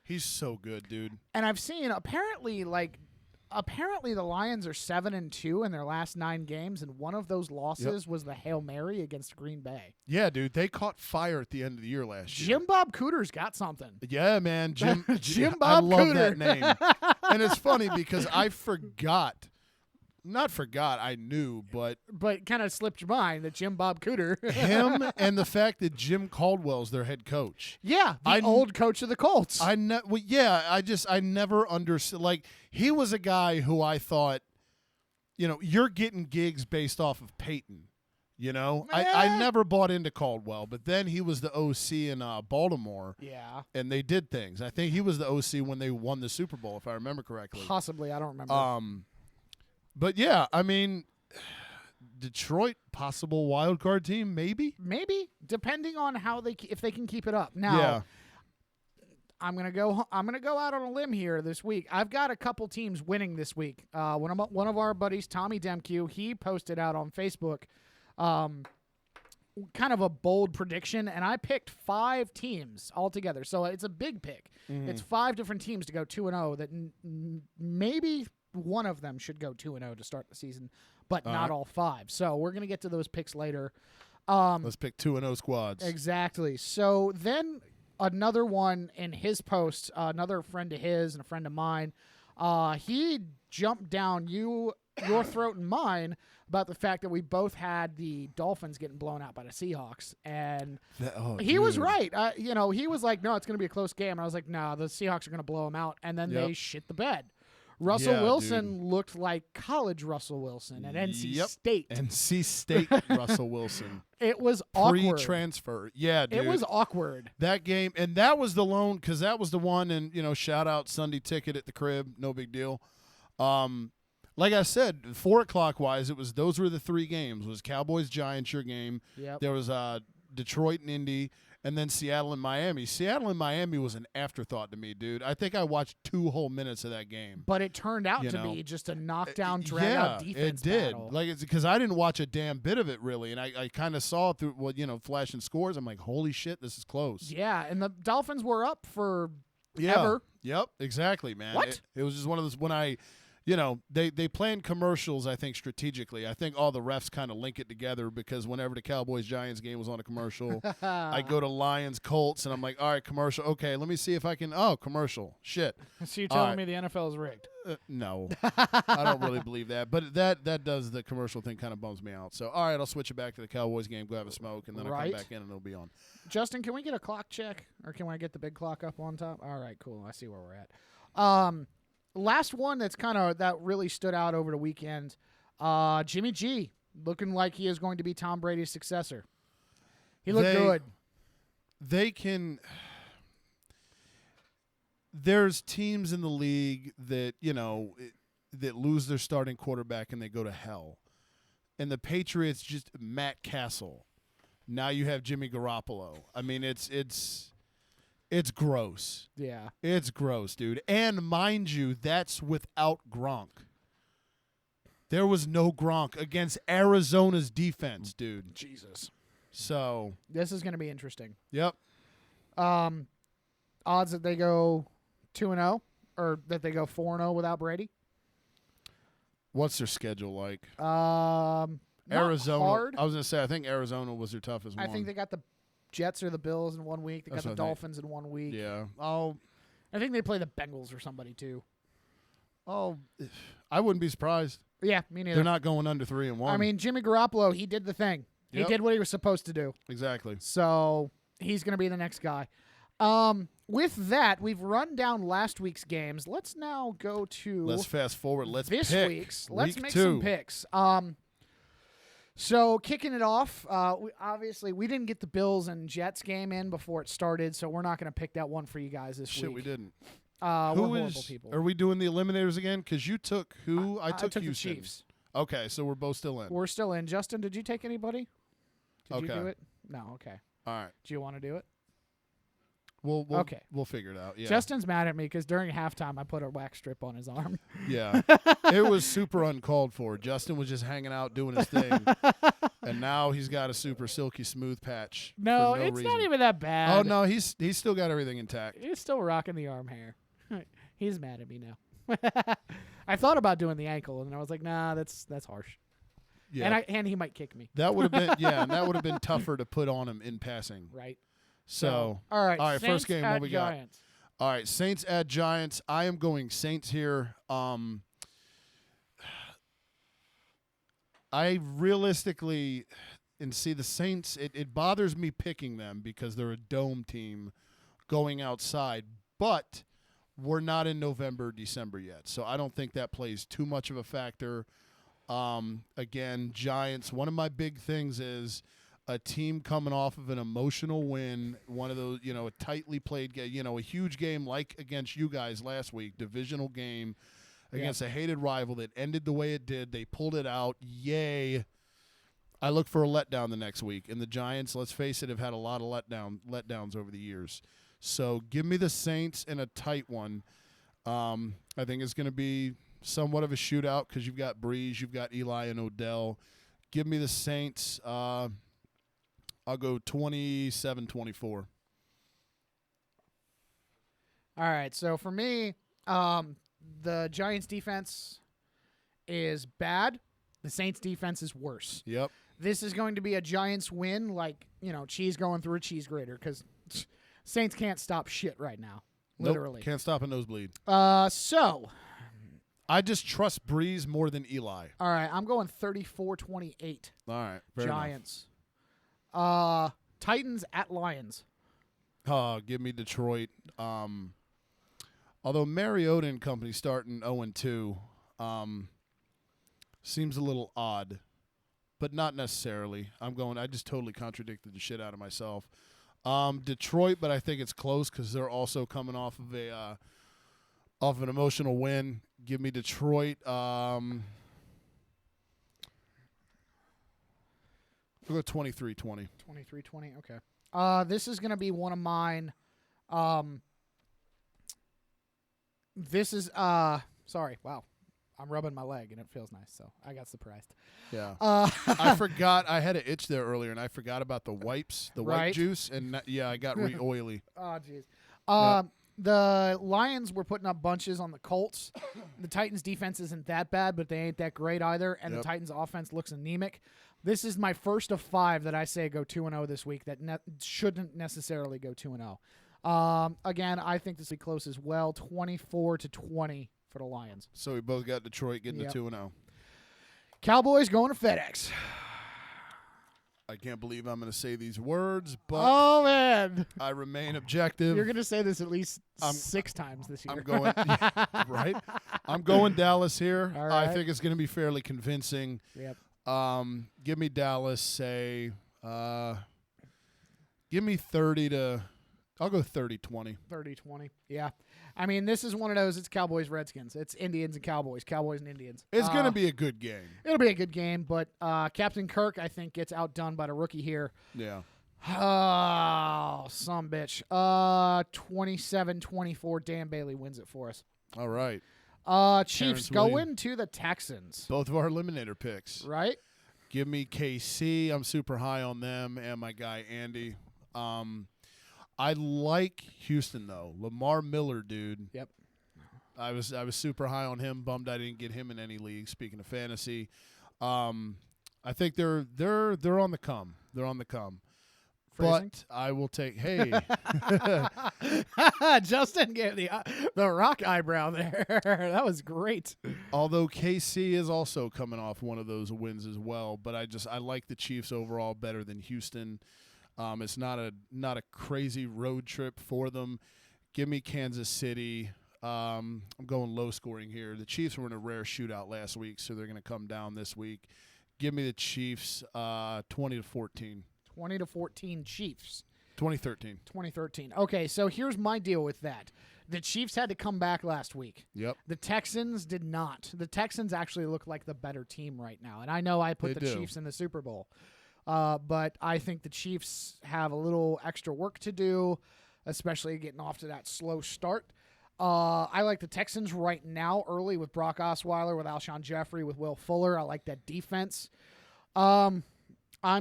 He's so good, dude. and I've seen apparently the Lions are 7-2 in their last 9 games, and one of those losses was the Hail Mary against Green Bay. Yeah, dude. They caught fire at the end of the year last year. Jim Bob Cooter's got something. Yeah, man. Jim Jim I Bob love Cooter. that name. And it's funny because I knew, but But kind of slipped your mind that Jim Bob Cooter. him and the fact that Jim Caldwell's their head coach. Yeah, the old coach of the Colts. I never understood. Like, he was a guy who I thought, you're getting gigs based off of Peyton. I never bought into Caldwell, but then he was the OC in Baltimore. Yeah. And they did things. I think he was the OC when they won the Super Bowl, if I remember correctly. Possibly, I don't remember. But yeah, I mean, Detroit, possible wild card team, maybe. Maybe, depending on if they can keep it up. Now, Yeah. I'm gonna go out on a limb here this week. I've got a couple teams winning this week. One of our buddies, Tommy Demke, he posted out on Facebook, kind of a bold prediction, and I picked 5 teams altogether. So it's a big pick. It's 5 different teams to go 2-0. That maybe one of them should go 2-0 to start the season, but not all 5. So we're gonna get to those picks later. Let's pick 2-0 squads. Exactly. So then another one in his post, another friend of his and a friend of mine, he jumped down your throat and mine about the fact that we both had the Dolphins getting blown out by the Seahawks, and he was right. He was like, "No, it's going to be a close game," and I was like, "No, the Seahawks are going to blow them out," and then they shit the bed. Russell Wilson looked like college Russell Wilson at NC State. NC State Russell Wilson. It was awkward. Pre-transfer. Yeah, dude. It was awkward. That game, and that was the lone, because that was the one, and, shout out Sunday ticket at the crib, no big deal. Like I said, 4 o'clock wise, those were the 3 games. It was Cowboys, Giants, your game. Yep. There was Detroit and Indy, and then Seattle and Miami. Seattle and Miami was an afterthought to me, dude. I think I watched 2 whole minutes of that game. But it turned out to be just a knockdown, drag-out defense it did. battle. Like, it's because I didn't watch a damn bit of it, really, and I kind of saw through flashing scores. I'm like, holy shit, this is close. Yeah, and the Dolphins were up for Yeah. ever. Yep, exactly, man. What? It was just one of those when they planned commercials, I think, strategically. I think all the refs kind of link it together because whenever the Cowboys-Giants game was on a commercial, I go to Lions-Colts, and I'm like, all right, commercial. Okay, let me see if I can – commercial. Shit. So you're telling me the NFL is rigged? No. I don't really believe that. But that does – the commercial thing kind of bums me out. So, all right, I'll switch it back to the Cowboys game, go have a smoke, and then I'll come back in and it'll be on. Justin, can we get a clock check? Or can I get the big clock up on top? All right, cool. I see where we're at. Last one that really stood out over the weekend, Jimmy G, looking like he is going to be Tom Brady's successor. He looked good. They can – there's teams in the league that, that lose their starting quarterback and they go to hell. And the Patriots just Matt Castle. Now you have Jimmy Garoppolo. I mean, it's gross. Yeah. It's gross, dude. And mind you, that's without Gronk. There was no Gronk against Arizona's defense, dude. Jesus. So. This is going to be interesting. Yep. Odds that they go 2-0 or that they go 4-0 without Brady. What's their schedule like? Arizona. Hard. I was going to say, I think Arizona was their toughest one. I think they got the Jets or the Bills in 1 week. They got the Dolphins in 1 week. Yeah. I think they play the Bengals or somebody too. Oh, I wouldn't be surprised. Yeah, me neither. They're not going under 3-1. I mean, Jimmy Garoppolo, he did the thing. He did what he was supposed to do. Exactly. So he's going to be the next guy. With that, we've run down last week's games. Let's now go to Let's fast forward. Let's this pick week's. Let's week make 2. some picks. So kicking it off, obviously we didn't get the Bills and Jets game in before it started, so we're not going to pick that one for you guys this week. Shit, we didn't. We're horrible people. Are we doing the eliminators again? Because you took who? I took the Houston. Chiefs. Okay, so we're both still in. We're still in. Justin, did you take anybody? Did you Okay. do it? No. Okay. All right. Do you want to do it? We'll figure it out. Yeah. Justin's mad at me because during halftime I put a wax strip on his arm. Yeah. It was super uncalled for. Justin was just hanging out doing his thing. And now he's got a super silky smooth patch. No, for no it's reason. not even that bad. Oh no, he's still got everything intact. He's still rocking the arm hair. He's mad at me now. I thought about doing the ankle and I was like, nah, that's harsh. Yeah. And he might kick me. That would have been and that would have been tougher to put on him in passing. Right. So all right, Saints first game, what we Giants. got? All right, Saints at Giants. I am going Saints here. I realistically, and see the Saints, it bothers me picking them because they're a dome team going outside, but we're not in November, December yet. So I don't think that plays too much of a factor. Again, Giants, one of my big things is a team coming off of an emotional win, one of those, a tightly played game, a huge game like against you guys last week, divisional game against a hated rival that ended the way it did. They pulled it out. Yay. I look for a letdown the next week. And the Giants, let's face it, have had a lot of letdowns over the years. So give me the Saints in a tight one. I think it's going to be somewhat of a shootout because you've got Breeze, you've got Eli and Odell. Give me the Saints. I'll go 27-24. All right, so for me, the Giants' defense is bad. The Saints' defense is worse. Yep. This is going to be a Giants win, like, cheese going through a cheese grater, because Saints can't stop shit right now, literally. Nope, can't stop a nosebleed. So I just trust Breeze more than Eli. All right, I'm going 34-28. All right, fair Giants. Titans at Lions. Give me Detroit. Although Mariota and company starting 0-2 seems a little odd, but not necessarily. I just totally contradicted the shit out of myself. Detroit, but I think it's close because they're also coming off of an emotional win. Give me Detroit. We'll go 23-20. 23-20, okay. This is going to be one of mine. This is, sorry, wow. I'm rubbing my leg, and it feels nice, so I got surprised. Yeah. I forgot. I had an itch there earlier, and I forgot about the wipes, the white juice, and I got oily. Oh, jeez. The Lions were putting up bunches on the Colts. The Titans' defense isn't that bad, but they ain't that great either, and the Titans' offense looks anemic. This is my first of 5 that I say go 2-0 this week that shouldn't necessarily go 2-0. Again, I think this will be close as well, 24-20 for the Lions. So we both got Detroit getting to 2-0. Cowboys going to FedEx. I can't believe I'm going to say these words, but oh man, I remain objective. You're going to say this at least 6 times this year. I'm going right. I'm going Dallas here. All right. I think it's going to be fairly convincing. Yep. Give me Dallas. Say, give me 30 to. I'll go 30-20. 30-20. Yeah. I mean, this is one of those. It's Cowboys, Redskins. It's Indians and Cowboys. Cowboys and Indians. It's going to be a good game. It'll be a good game, but Captain Kirk, I think, gets outdone by the rookie here. Yeah. Oh, some bitch. 27-24. Dan Bailey wins it for us. All right. Chiefs going to the Texans. Both of our eliminator picks. Right. Give me KC. I'm super high on them and my guy Andy. I like Houston though. Lamar Miller, dude. Yep. I was super high on him. Bummed I didn't get him in any league. Speaking of fantasy, I think they're on the come. They're on the come. Phrasing? But I will take. Hey, Justin gave the rock eyebrow there. That was great. although KC is also coming off one of those wins as well, but I like the Chiefs overall better than Houston. It's not a crazy road trip for them. Give me Kansas City. I'm going low scoring here. The Chiefs were in a rare shootout last week, so they're going to come down this week. Give me the Chiefs 20-14. 20-14 Chiefs. 2013. 2013. Okay, so here's my deal with that. The Chiefs had to come back last week. Yep. The Texans did not. The Texans actually look like the better team right now. And I know I put They the do. Chiefs in the Super Bowl. But I think the Chiefs have a little extra work to do, especially getting off to that slow start. I like the Texans right now early with Brock Osweiler, with Alshon Jeffrey, with Will Fuller. I like that defense. I'm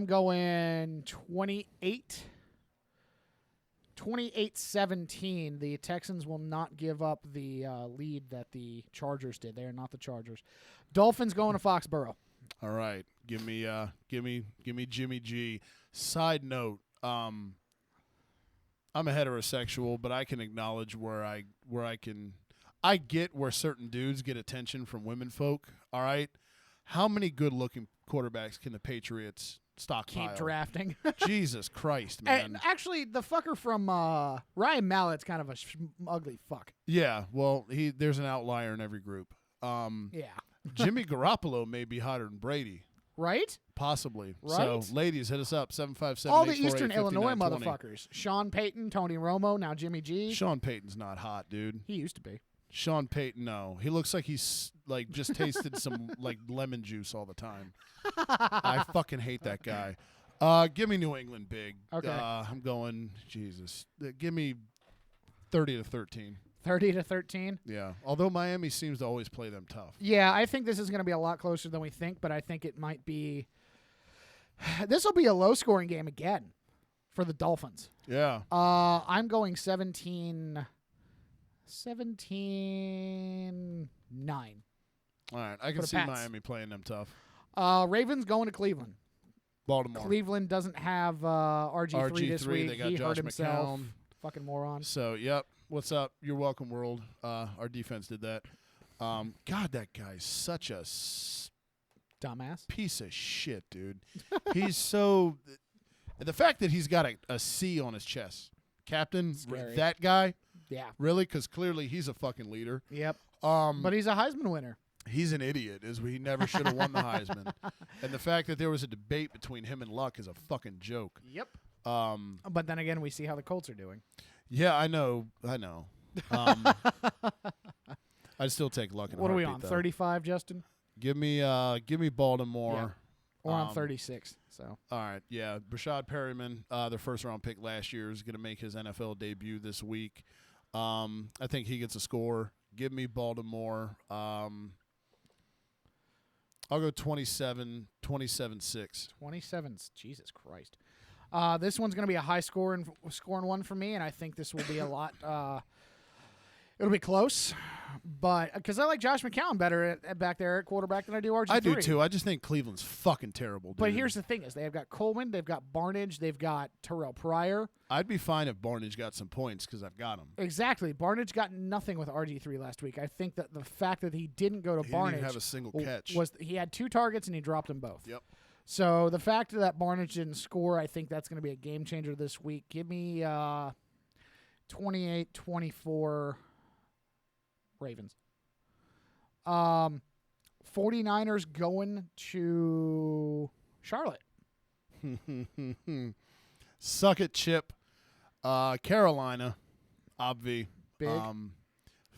going 28-17. The Texans will not give up the lead that the Chargers did. They are not the Chargers. Dolphins going to Foxborough. All right. Give me Jimmy G. Side note, I'm a heterosexual, but I can acknowledge where I get where certain dudes get attention from women folk. All right. How many good-looking quarterbacks can the Patriots stockpile? Keep drafting. Jesus Christ, man. And actually, the fucker from Ryan Mallett's kind of a ugly fuck. Yeah, well, there's an outlier in every group. Yeah. Jimmy Garoppolo may be hotter than Brady. Right? Possibly. Right? So, ladies, hit us up, 757 All the Eastern Illinois motherfuckers. Sean Payton, Tony Romo, now Jimmy G. Sean Payton's not hot, dude. He used to be. Sean Payton, no. He looks like he's like just tasted some like lemon juice all the time. I fucking hate that guy. Give me New England big. Okay. I'm going, Jesus. Give me 30-13. 30-13. Yeah. Although Miami seems to always play them tough. Yeah, I think this is going to be a lot closer than we think, but I think it might be. This will be a low-scoring game again for the Dolphins. Yeah. I'm going 17-9. All right. I can the see Pats. Miami playing them tough. Ravens going to Cleveland. Baltimore. Cleveland doesn't have RG3 this RG3, week. they got He Josh hurt himself. McCown. Fucking moron. So, yep. What's up? You're welcome, world. Our defense did that. God, that guy's such a Dumbass. piece of shit, dude. He's so. The fact that he's got a C on his chest, Captain, Scary. that guy, Yeah. really? Because clearly he's a fucking leader. Yep. But But he's a Heisman winner. he's an idiot. He never should have won the Heisman. And the fact that there was a debate between him and Luck is a fucking joke. Yep. But then again, we see how the Colts are doing. Yeah, I know. I'd still take Luck. In a What are we heartbeat, on? though. 35, Justin? Give me Baltimore. We're on 36. So All right, yeah. Brashad Perryman, their first-round pick last year, is going to make his NFL debut this week. I think he gets a score. Give me Baltimore. I'll go 27-6. 27. Jesus Christ. This one's going to be a high scoring one for me, and I think this will be a lot. It'll be close, but because I like Josh McCown better back there at quarterback than I do RG3. I do too. I just think Cleveland's fucking terrible, dude. But here's the thing: is they've got Coleman, they've got Barnage, they've got Terrell Pryor. I'd be fine if Barnage got some points because I've got him. Exactly. Barnage got nothing with RG3 last week. I think that the fact that he didn't go to He Barnage didn't even have a single catch. was he had 2 targets and he dropped them both. Yep. So the fact that Barnage didn't score, I think that's going to be a game changer this week. Give me 28-24 Ravens. 49ers going to Charlotte. Suck it, Chip. Carolina, obvi. Big.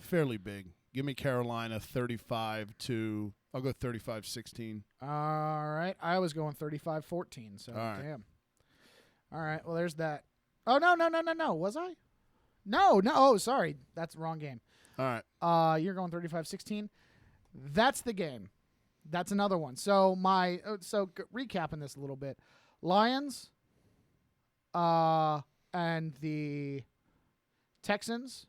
Fairly big. Give me Carolina 35 to. I'll go 35-16. All right. I was going 35-14, so All right. damn. All right. Well, there's that. Oh, no. Was I? No. Oh, sorry. That's the wrong game. All right. You're going 35-16. That's the game. That's another one. So recapping this a little bit. Lions, And the Texans,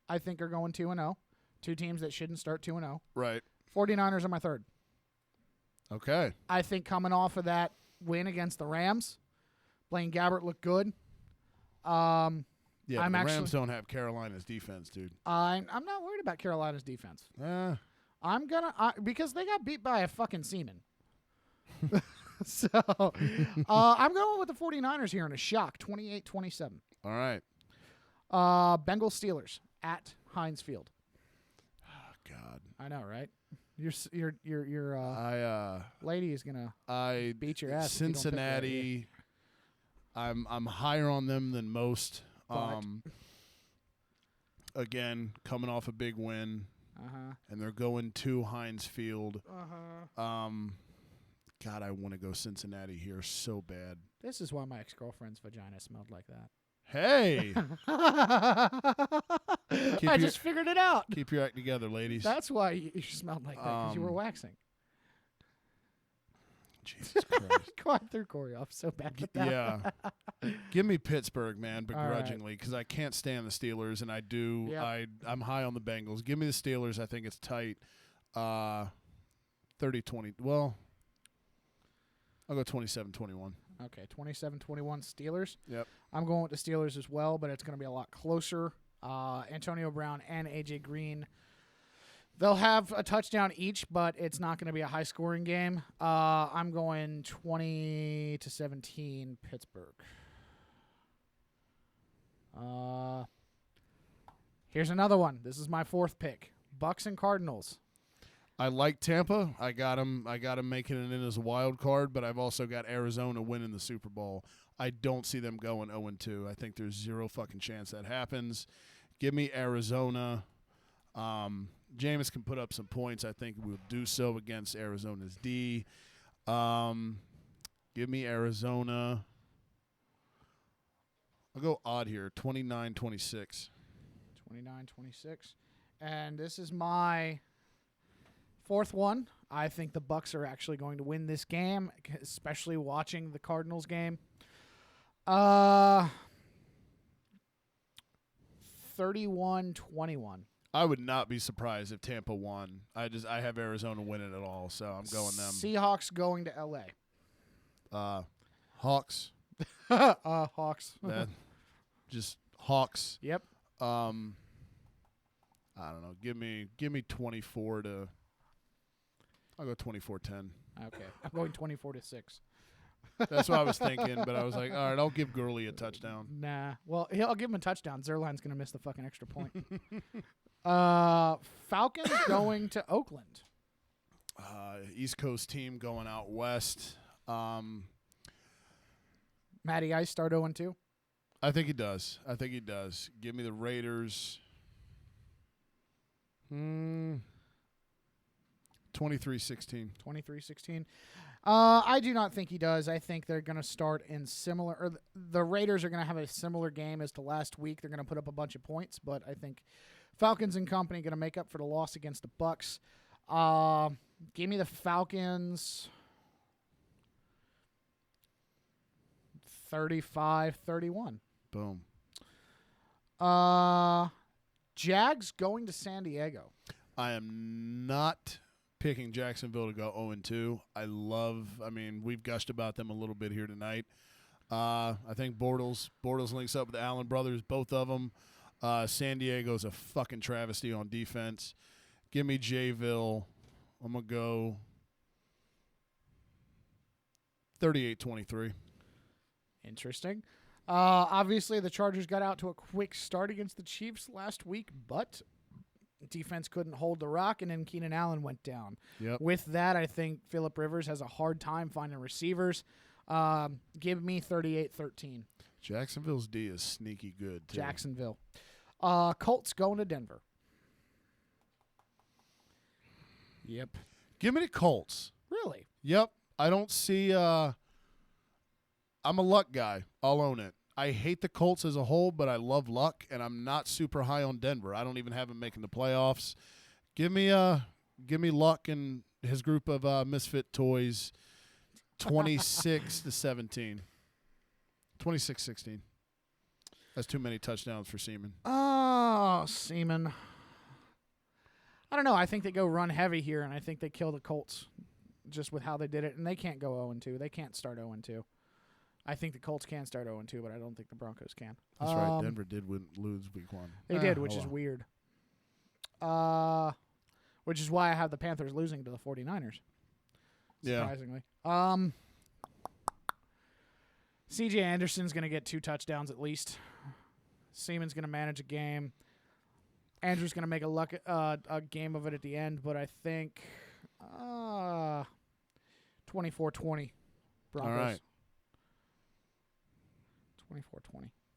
I think, are going 2-0. Two teams that shouldn't start 2-0. Right. 49ers are my third. Okay. I think coming off of that win against the Rams, Blaine Gabbert looked good. Yeah, I'm the actually- Rams don't have Carolina's defense, dude. I'm not worried about Carolina's defense. I'm gonna because they got beat by a fucking seaman. So I'm going with the 49ers here in a shock, 28-27. All right. Bengals Steelers at Heinz Field. Oh, God. I know, right? Your I lady is gonna beat your ass. Cincinnati. I'm higher on them than most. But- Again, coming off a big win, and they're going to Heinz Field. God, I want to go Cincinnati here so bad. This is why my ex-girlfriend's vagina smelled like that. Hey, I just figured it out. keep your act together, ladies. That's why you smelled like that, because you were waxing. Jesus Christ. Going through Corey off so bad with that. Yeah. Give me Pittsburgh, man, begrudgingly, because I can't stand the Steelers, and I do. Yep. I'm high on the Bengals. Give me the Steelers. I think it's tight. 30-20. Well, I'll go 27-21. Okay, 27-21 Steelers. Yep. I'm going with the Steelers as well, but it's going to be a lot closer. Antonio Brown and A.J. Green, they'll have a touchdown each, but it's not going to be a high-scoring game. I'm going 20-17 Pittsburgh. Here's another one. This is my fourth pick. Bucks and Cardinals. I like Tampa. I got him making it in as a wild card, but I've also got Arizona winning the Super Bowl. I don't see them going 0-2. I think there's zero fucking chance that happens. Give me Arizona. Jameis can put up some points. I think we'll do so against Arizona's D. Give me Arizona. I'll go odd here, 29-26. 29-26. And this is my fourth one. I think the Bucks are actually going to win this game, especially watching the Cardinals game. 31-21. I would not be surprised if Tampa won. I have Arizona winning it all, so I'm going them. Seahawks going to L.A. Hawks. Hawks. Just Hawks. Yep. I don't know. Give me 24 to. I'll go 24-10. Okay, I'm going 24-6. That's what I was thinking, but I was like, all right, I'll give Gurley a touchdown. Nah. Well, I'll give him a touchdown. Zerline's going to miss the fucking extra point. Falcons going to Oakland. East Coast team going out west. Matty Ice start 0-2. I think he does. Give me the Raiders. 23-16. 23-16. I do not think he does. I think they're going to start in similar, or the Raiders are going to have a similar game as to last week. They're going to put up a bunch of points, but I think Falcons and company going to make up for the loss against the Bucks. Give me the Falcons 35-31. Boom. Jags going to San Diego. I am not picking Jacksonville to go 0-2. We've gushed about them a little bit here tonight. I think Bortles links up with the Allen brothers, both of them. San Diego's a fucking travesty on defense. Give me Jayville. I'm going to go 38-23. Interesting. Obviously, the Chargers got out to a quick start against the Chiefs last week, but defense couldn't hold the rock, and then Keenan Allen went down. Yep. With that, I think Phillip Rivers has a hard time finding receivers. Give me 38-13. Jacksonville's D is sneaky good, too. Jacksonville. Colts going to Denver. Yep. Give me the Colts. Really? Yep. I don't see I'm a Luck guy. I'll own it. I hate the Colts as a whole, but I love Luck, and I'm not super high on Denver. I don't even have him making the playoffs. Give me Luck and his group of misfit toys 26-17. 26-16. That's too many touchdowns for Seaman. Oh, Seaman. I don't know. I think they go run heavy here, and I think they kill the Colts just with how they did it. And they can't go 0-2. They can't start 0-2. I think the Colts can start 0-2, but I don't think the Broncos can. That's right. Denver did lose week 1. They did, which is weird. Which is why I have the Panthers losing to the 49ers. Surprisingly. C.J. Anderson's going to get 2 touchdowns at least. Seaman's going to manage a game. Andrew's going to make a game of it at the end, but I think 24-20 Broncos. All right.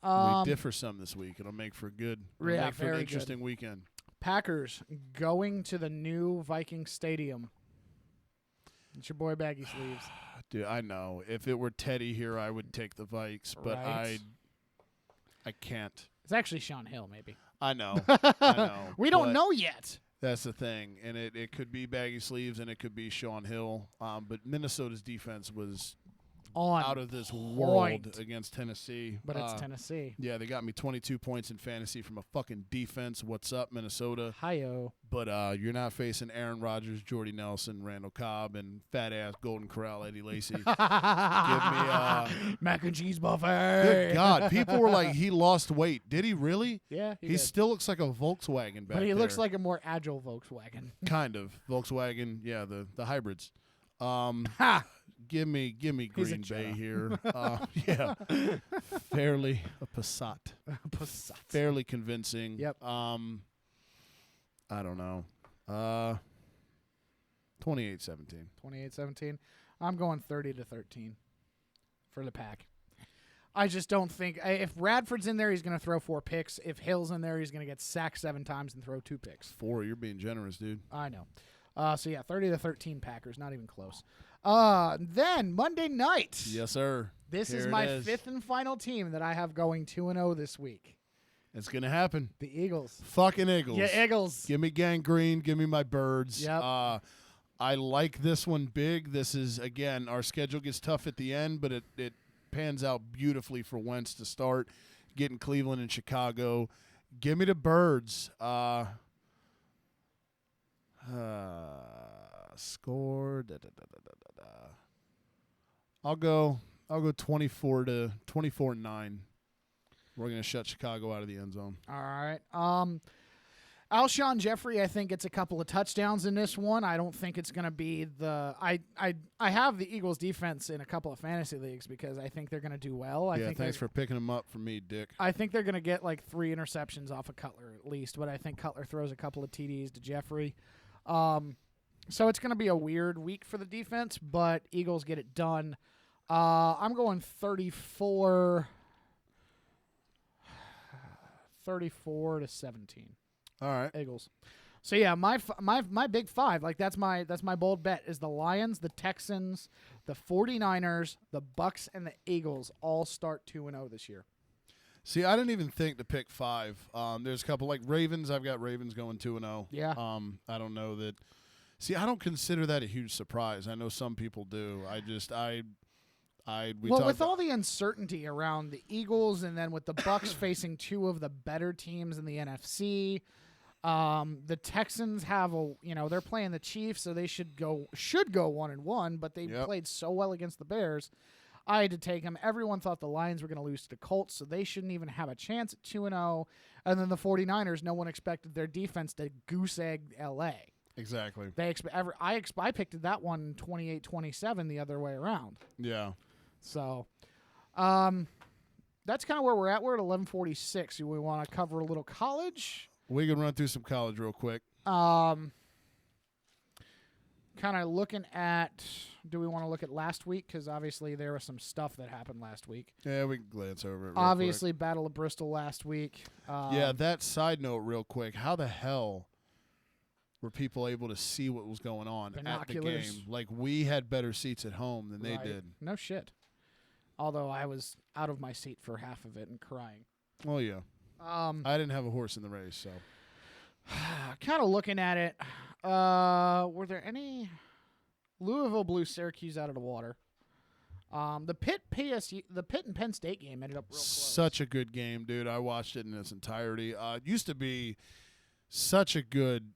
24-20. We differ some this week. It'll make for a good, very interesting good. weekend. Packers going to the new Viking Stadium. It's your boy Baggy Sleeves. Dude, I know. If it were Teddy here, I would take the Vikes, but Right. I can't. It's actually Sean Hill, maybe. I know. I know. We don't but know yet. That's the thing, and it could be Baggy Sleeves and it could be Sean Hill. But Minnesota's defense was out of this world against Tennessee. But it's Tennessee. Yeah, they got me 22 points in fantasy from a fucking defense. What's up, Minnesota? Hi-yo. But you're not facing Aaron Rodgers, Jordy Nelson, Randall Cobb, and fat-ass Golden Corral Eddie Lacy. Give me mac and cheese buffet. Good God. People were like, he lost weight. Did he really? Yeah, He did. still looks like a Volkswagen back But he there. looks like a more agile Volkswagen. Kind of. Volkswagen, yeah, the hybrids. Give me Green Bay here. Yeah. Fairly a Passat. Passat. Fairly convincing. Yep. I don't know. 28-17. 28-17. I'm going 30-13 for the Pack. I just don't think if Radford's in there, he's going to throw 4 picks. If Hill's in there, he's going to get sacked 7 times and throw 2 picks. 4, you're being generous, dude. I know. So yeah, 30-13 Packers, not even close. Then Monday night. Yes, sir. This is Here my it is. 5th and final team that I have going 2-0 this week. It's going to happen. The Eagles. Fucking Eagles. Yeah, Eagles. Give me Gangrene. Give me my birds. Yep. I like this one big. This is, again, our schedule gets tough at the end, but it pans out beautifully for Wentz to start, getting Cleveland and Chicago. Give me the birds. Score. I'll go 24-9. We're going to shut Chicago out of the end zone. All right. Alshon Jeffrey, I think gets a couple of touchdowns in this one. I don't think it's going to be the I have the Eagles defense in a couple of fantasy leagues because I think they're going to do well. Thanks for picking them up for me, Dick. I think they're going to get like 3 interceptions off of Cutler at least, but I think Cutler throws a couple of TDs to Jeffrey. So it's going to be a weird week for the defense, but Eagles get it done. I'm going 34-17. All right. Eagles. So yeah, my big 5, like that's my bold bet is the Lions, the Texans, the 49ers, the Bucks, and the Eagles all start 2-0 this year. See, I didn't even think to pick 5. There's a couple like Ravens. I've got Ravens going 2-0. Yeah. I don't know that. See, I don't consider that a huge surprise. I know some people do. With all the uncertainty around the Eagles, and then with the Bucks facing 2 of the better teams in the NFC, the Texans have they're playing the Chiefs, so they should go 1-1, but they played so well against the Bears. I had to take them. Everyone thought the Lions were going to lose to the Colts, so they shouldn't even have a chance at 2-0. And then the 49ers, no one expected their defense to goose egg LA. Exactly. I picked that one 28-27 the other way around. Yeah. So, that's kind of where we're at. We're at 11:46. Do we want to cover a little college? We can run through some college real quick. Kind of looking at. Do we want to look at last week? Because obviously there was some stuff that happened last week. Yeah, we can glance over it. Obviously, Battle of Bristol last week. Yeah, that side note, real quick. How the hell were people able to see what was going on at the game? Like, we had better seats at home than they did. No shit. Although I was out of my seat for half of it and crying. Oh, yeah. I didn't have a horse in the race, so. Kind of looking at it. Were there any? Louisville blew Syracuse out of the water. The Pitt and Penn State game ended up real close. Such a good game, dude. I watched it in its entirety. It used to be such a good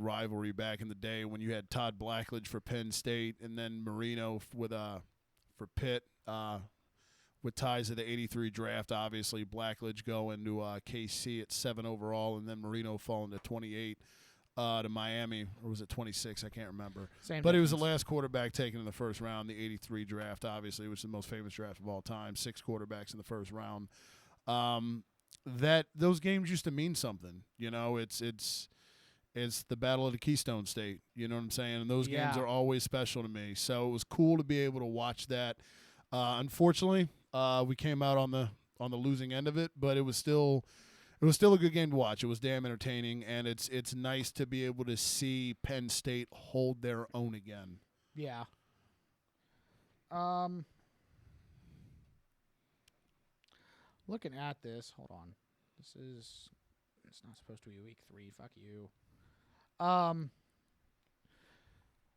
rivalry back in the day when you had Todd Blackledge for Penn State and then Marino for Pitt. With ties to the 83 draft, obviously Blackledge going to KC at 7 overall, and then Marino falling to 28 to Miami, or was it 26? I can't remember. But he was the last quarterback taken in the first round, the 83 draft, obviously, which is the most famous draft of all time. 6 quarterbacks in the first round. That those games used to mean something. You know, it's the Battle of the Keystone State. You know what I'm saying? And those games are always special to me. So it was cool to be able to watch that. Unfortunately, we came out on the losing end of it, but it was still a good game to watch. It was damn entertaining, and it's nice to be able to see Penn State hold their own again. Yeah. Looking at this, hold on. It's not supposed to be week 3. Fuck you.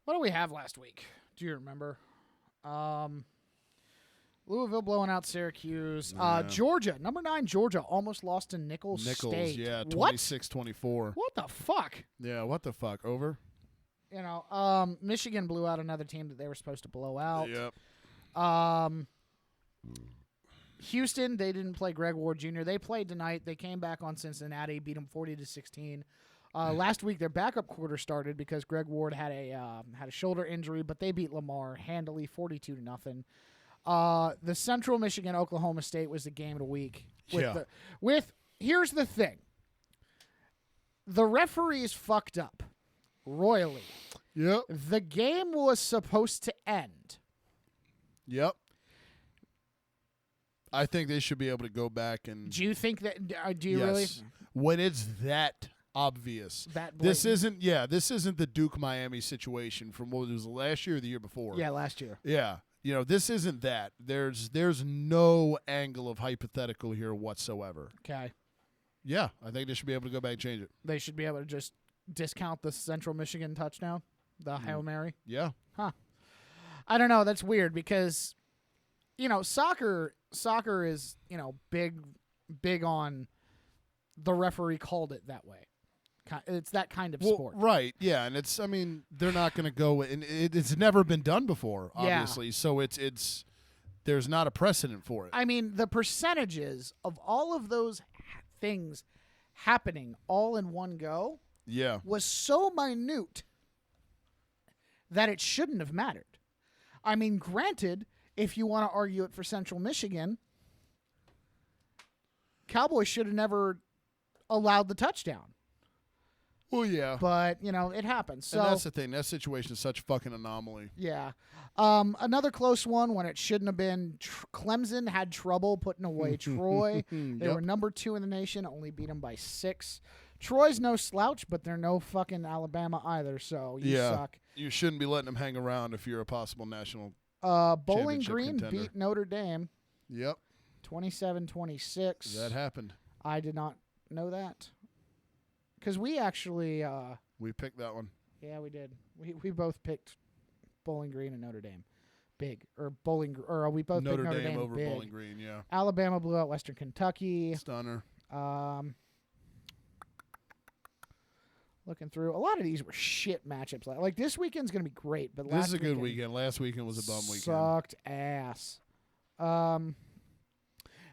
What do we have last week? Do you remember? Louisville blowing out Syracuse. Georgia, number 9 Georgia, almost lost to Nicholls State. Yeah, 26-24. What the fuck? Yeah, what the fuck? Over? You know, Michigan blew out another team that they were supposed to blow out. Yep. Houston, they didn't play Greg Ward Jr. They played tonight. They came back on Cincinnati, beat them 40-16. Last week, their backup quarter started because Greg Ward had a shoulder injury, but they beat Lamar handily, 42-0. The Central Michigan Oklahoma State was the game of the week. Here's the thing. The referees fucked up royally. Yep. The game was supposed to end. Yep. I think they should be able to go back and. Do you think that? Do you yes. really? When it's that obvious. This isn't the Duke Miami situation from what was last year or the year before. Yeah, last year. Yeah. You know, this isn't that. There's no angle of hypothetical here whatsoever. Okay. Yeah, I think they should be able to go back and change it. They should be able to just discount the Central Michigan touchdown, the Hail Mary. Yeah. Huh. I don't know. That's weird because, you know, soccer is, you know, big on the referee called it that way. It's that kind of sport. Right, yeah, and they're not going to go, and it's never been done before, obviously, yeah. So there's not a precedent for it. I mean, the percentages of all of those things happening all in one go was so minute that it shouldn't have mattered. I mean, granted, if you want to argue it for Central Michigan, Cowboys should have never allowed the touchdown. Well, yeah. But, you know, it happens. So, and that's the thing. That situation is such a fucking anomaly. Yeah. Another close one when it shouldn't have been. Clemson had trouble putting away Troy. They were number 2 in the nation, only beat them by 6. Troy's no slouch, but they're no fucking Alabama either, so you suck. You shouldn't be letting them hang around if you're a possible national Bowling Green contender. beat Notre Dame. Yep. 27-26. That happened. I did not know that. Because we actually... we picked that one. Yeah, we did. We both picked Bowling Green and Notre Dame. Big. Or we both picked Notre Dame over big. Bowling Green, yeah. Alabama blew out Western Kentucky. Stunner. Looking through. A lot of these were shit matchups. Like, this weekend's going to be great, but this is a good weekend. Last weekend was a bum weekend. Sucked ass.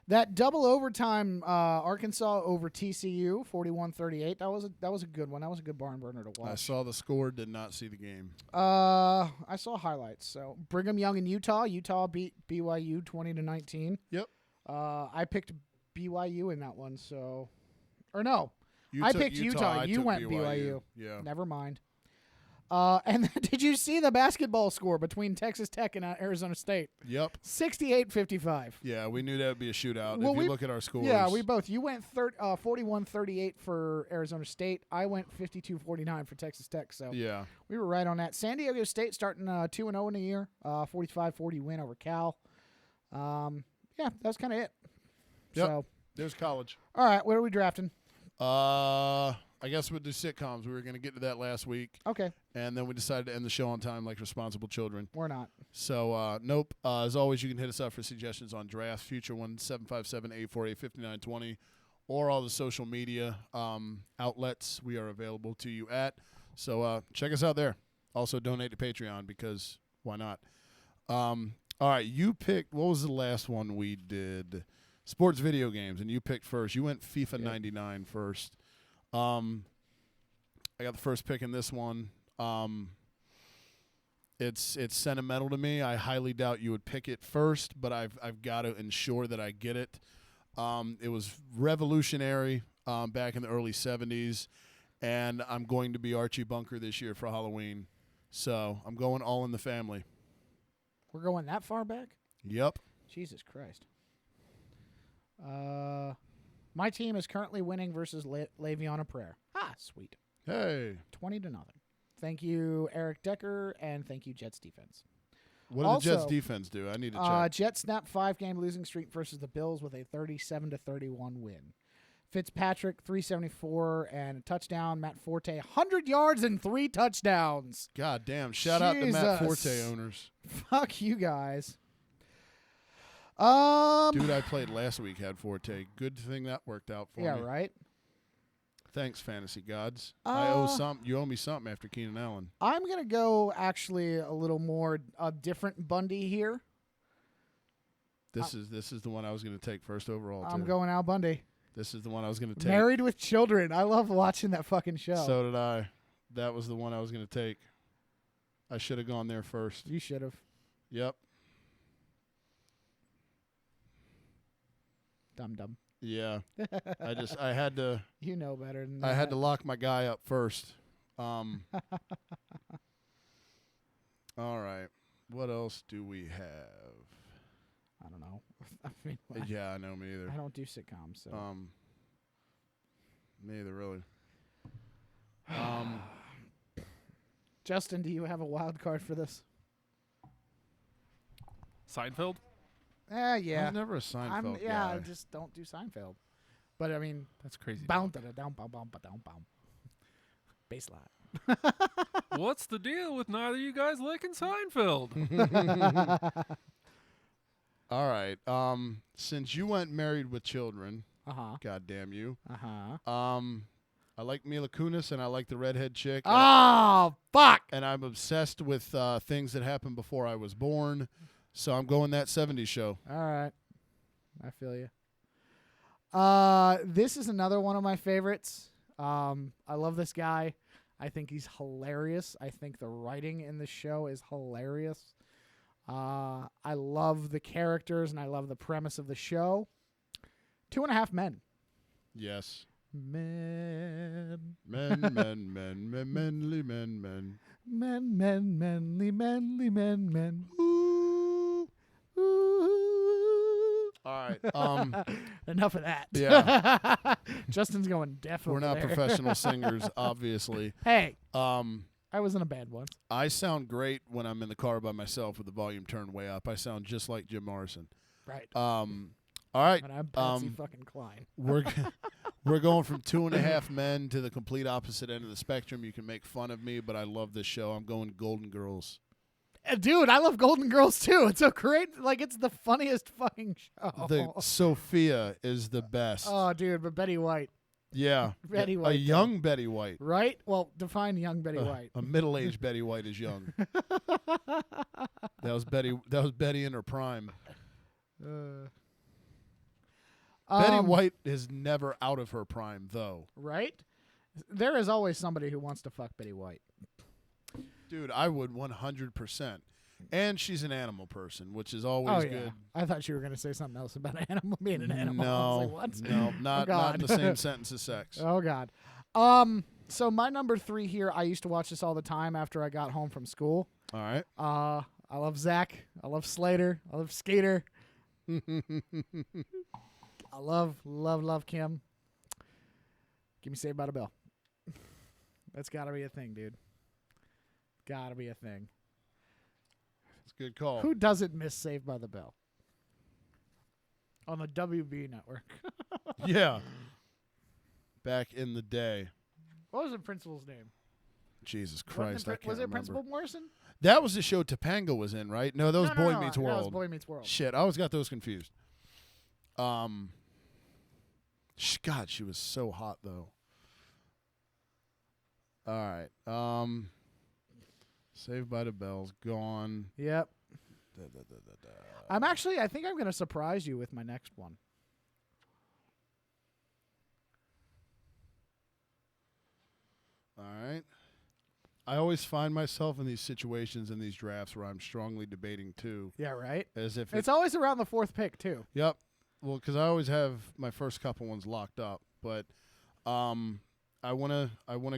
That double overtime Arkansas over TCU 41-38. That was a good one. That was a good barn burner to watch. I saw the score, did not see the game. I saw highlights. So Brigham Young and Utah. Utah beat BYU 20-19. Yep. I picked BYU in that one. So, or no, I picked Utah. You went BYU. Yeah. Never mind. And did you see the basketball score between Texas Tech and Arizona State? Yep. 68-55. Yeah, we knew that would be a shootout. Well, if you look at our scores. Yeah, we both. You went 41-38 for Arizona State. I went 52-49 for Texas Tech. So yeah, we were right on that. San Diego State starting 2-0 in the year. 45-40 win over Cal. Yeah, that was kind of it. Yep. So there's college. all right, what are we drafting? I guess we'll do sitcoms. We were going to get to that last week, Okay, and then we decided to end the show on time like responsible children. we're not. So, nope. As always, you can hit us up for suggestions on drafts, future ones, 757-848-5920, or all the social media outlets we are available to you at. So, check us out there. Also, donate to Patreon because why not? All right, you picked, what was the last one we did? Sports video games, and you picked first. You went FIFA 99 first. I got the first pick in this one. It's sentimental to me. I highly doubt you would pick it first, but I've got to ensure that I get it. It was revolutionary back in the early 70s, and I'm going to be Archie Bunker this year for Halloween. So I'm going All in the Family. We're going that far back? Yep. Jesus Christ. My team is currently winning versus Le'Veon Prayer. Ah, sweet. Hey. 20-0. Thank you, Eric Decker, and thank you, Jets defense. What did the Jets defense do? I need to check. Jets snap 5-game losing streak versus the Bills with a 37-31 win. Fitzpatrick, 374 and a touchdown. Matt Forte, 100 yards and 3 touchdowns. God damn. Shout out to Matt Forte owners. Fuck you guys. Dude I played last week had Forte. Good thing that worked out for me. Yeah, right? Thanks, fantasy gods. I owe something. You owe me something after Keenan Allen. I'm going to go actually a little more different Bundy here. This is the one I was going to take first overall, too. I'm going Al Bundy. This is the one I was going to take. Married with Children. I love watching that fucking show. So did I. That was the one I was going to take. I should have gone there first. You should have. Yep. Dum-dum. Yeah. I had to. You know better than that. I had to lock my guy up first. All right. What else do we have? I don't know. I mean, yeah, I know, me either. I don't do sitcoms, so. Me either, really. Justin, do you have a wild card for this? Seinfeld? Yeah. I was never a Seinfeld guy. I just don't do Seinfeld. But, I mean. That's crazy. Bound, down, baseline. What's the deal with neither of you guys liking Seinfeld? All right. Since you went Married with Children, God damn you. I like Mila Kunis and I like the redhead chick. Oh, fuck! And I'm obsessed with things that happened before I was born. So I'm going that 70s show. All right. I feel you. This is another one of my favorites. I love this guy. I think he's hilarious. I think the writing in the show is hilarious. I love the characters and I love the premise of the show. 2.5 Men. Yes. Men. Men, manly men. Manly, manly men. Ooh. Ooh. All right. Enough of that. Yeah. Justin's going deaf. We're not there. professional singers, obviously. Hey. I was in a band once. I sound great when I'm in the car by myself with the volume turned way up. I sound just like Jim Morrison. Right. All right. And I'm Patsy fucking Cline. We're going from 2.5 Men to the complete opposite end of the spectrum. You can make fun of me, but I love this show. I'm going Golden Girls. Dude, I love Golden Girls too. It's so great. Like, it's the funniest fucking show. The Sophia is the best. Oh, dude, but Betty White. Yeah. Betty White. A young Betty White. Right? Well, define young Betty White. A middle-aged Betty White is young. That was Betty in her prime. Betty White is never out of her prime, though. Right? There is always somebody who wants to fuck Betty White. Dude, I would 100%. And she's an animal person, which is always good. I thought you were going to say something else about an animal being an animal. No, I was like, what? no, not in the same sentence as sex. Oh, God. So my number 3 here, I used to watch this all the time after I got home from school. All right. I love Zach. I love Slater. I love Skater. I love Kim. Give me Saved by the Bell. That's got to be a thing, dude. Got to be a thing. It's a good call. Who doesn't miss Saved by the Bell? On the WB network. Yeah. Back in the day. What was the principal's name? Jesus Wasn't Christ, it, I can't was it remember. Principal Morrison? That was the show Topanga was in, right? No, that was Boy no, Meets That was World. Boy Meets World. Shit, I always got those confused. God, she was so hot though. All right. Saved by the Bell's gone. Yep. Da, da, da, da, da. I think I'm going to surprise you with my next one. All right. I always find myself in these situations in these drafts where I'm strongly debating too. Yeah, right? As if It's always around the 4th pick, too. Yep. Well, because I always have my first couple ones locked up, but I wanna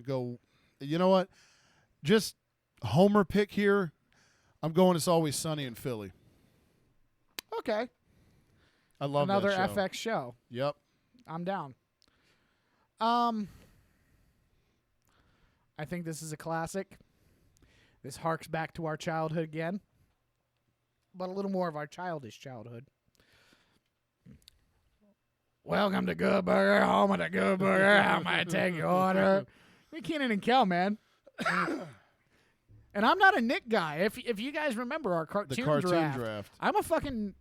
go. You know what? Just homer pick here. I'm going. It's Always Sunny in Philly. Okay. I love Another that show. FX show. Yep. I'm down. I think this is a classic. This harks back to our childhood again, but a little more of our childish childhood. Welcome to Good Burger, home of the Good Burger. How may I take your order? Me, Keenan and Kel, man. And I'm not a Nick guy. If you guys remember our cartoon draft, I'm a Cartoon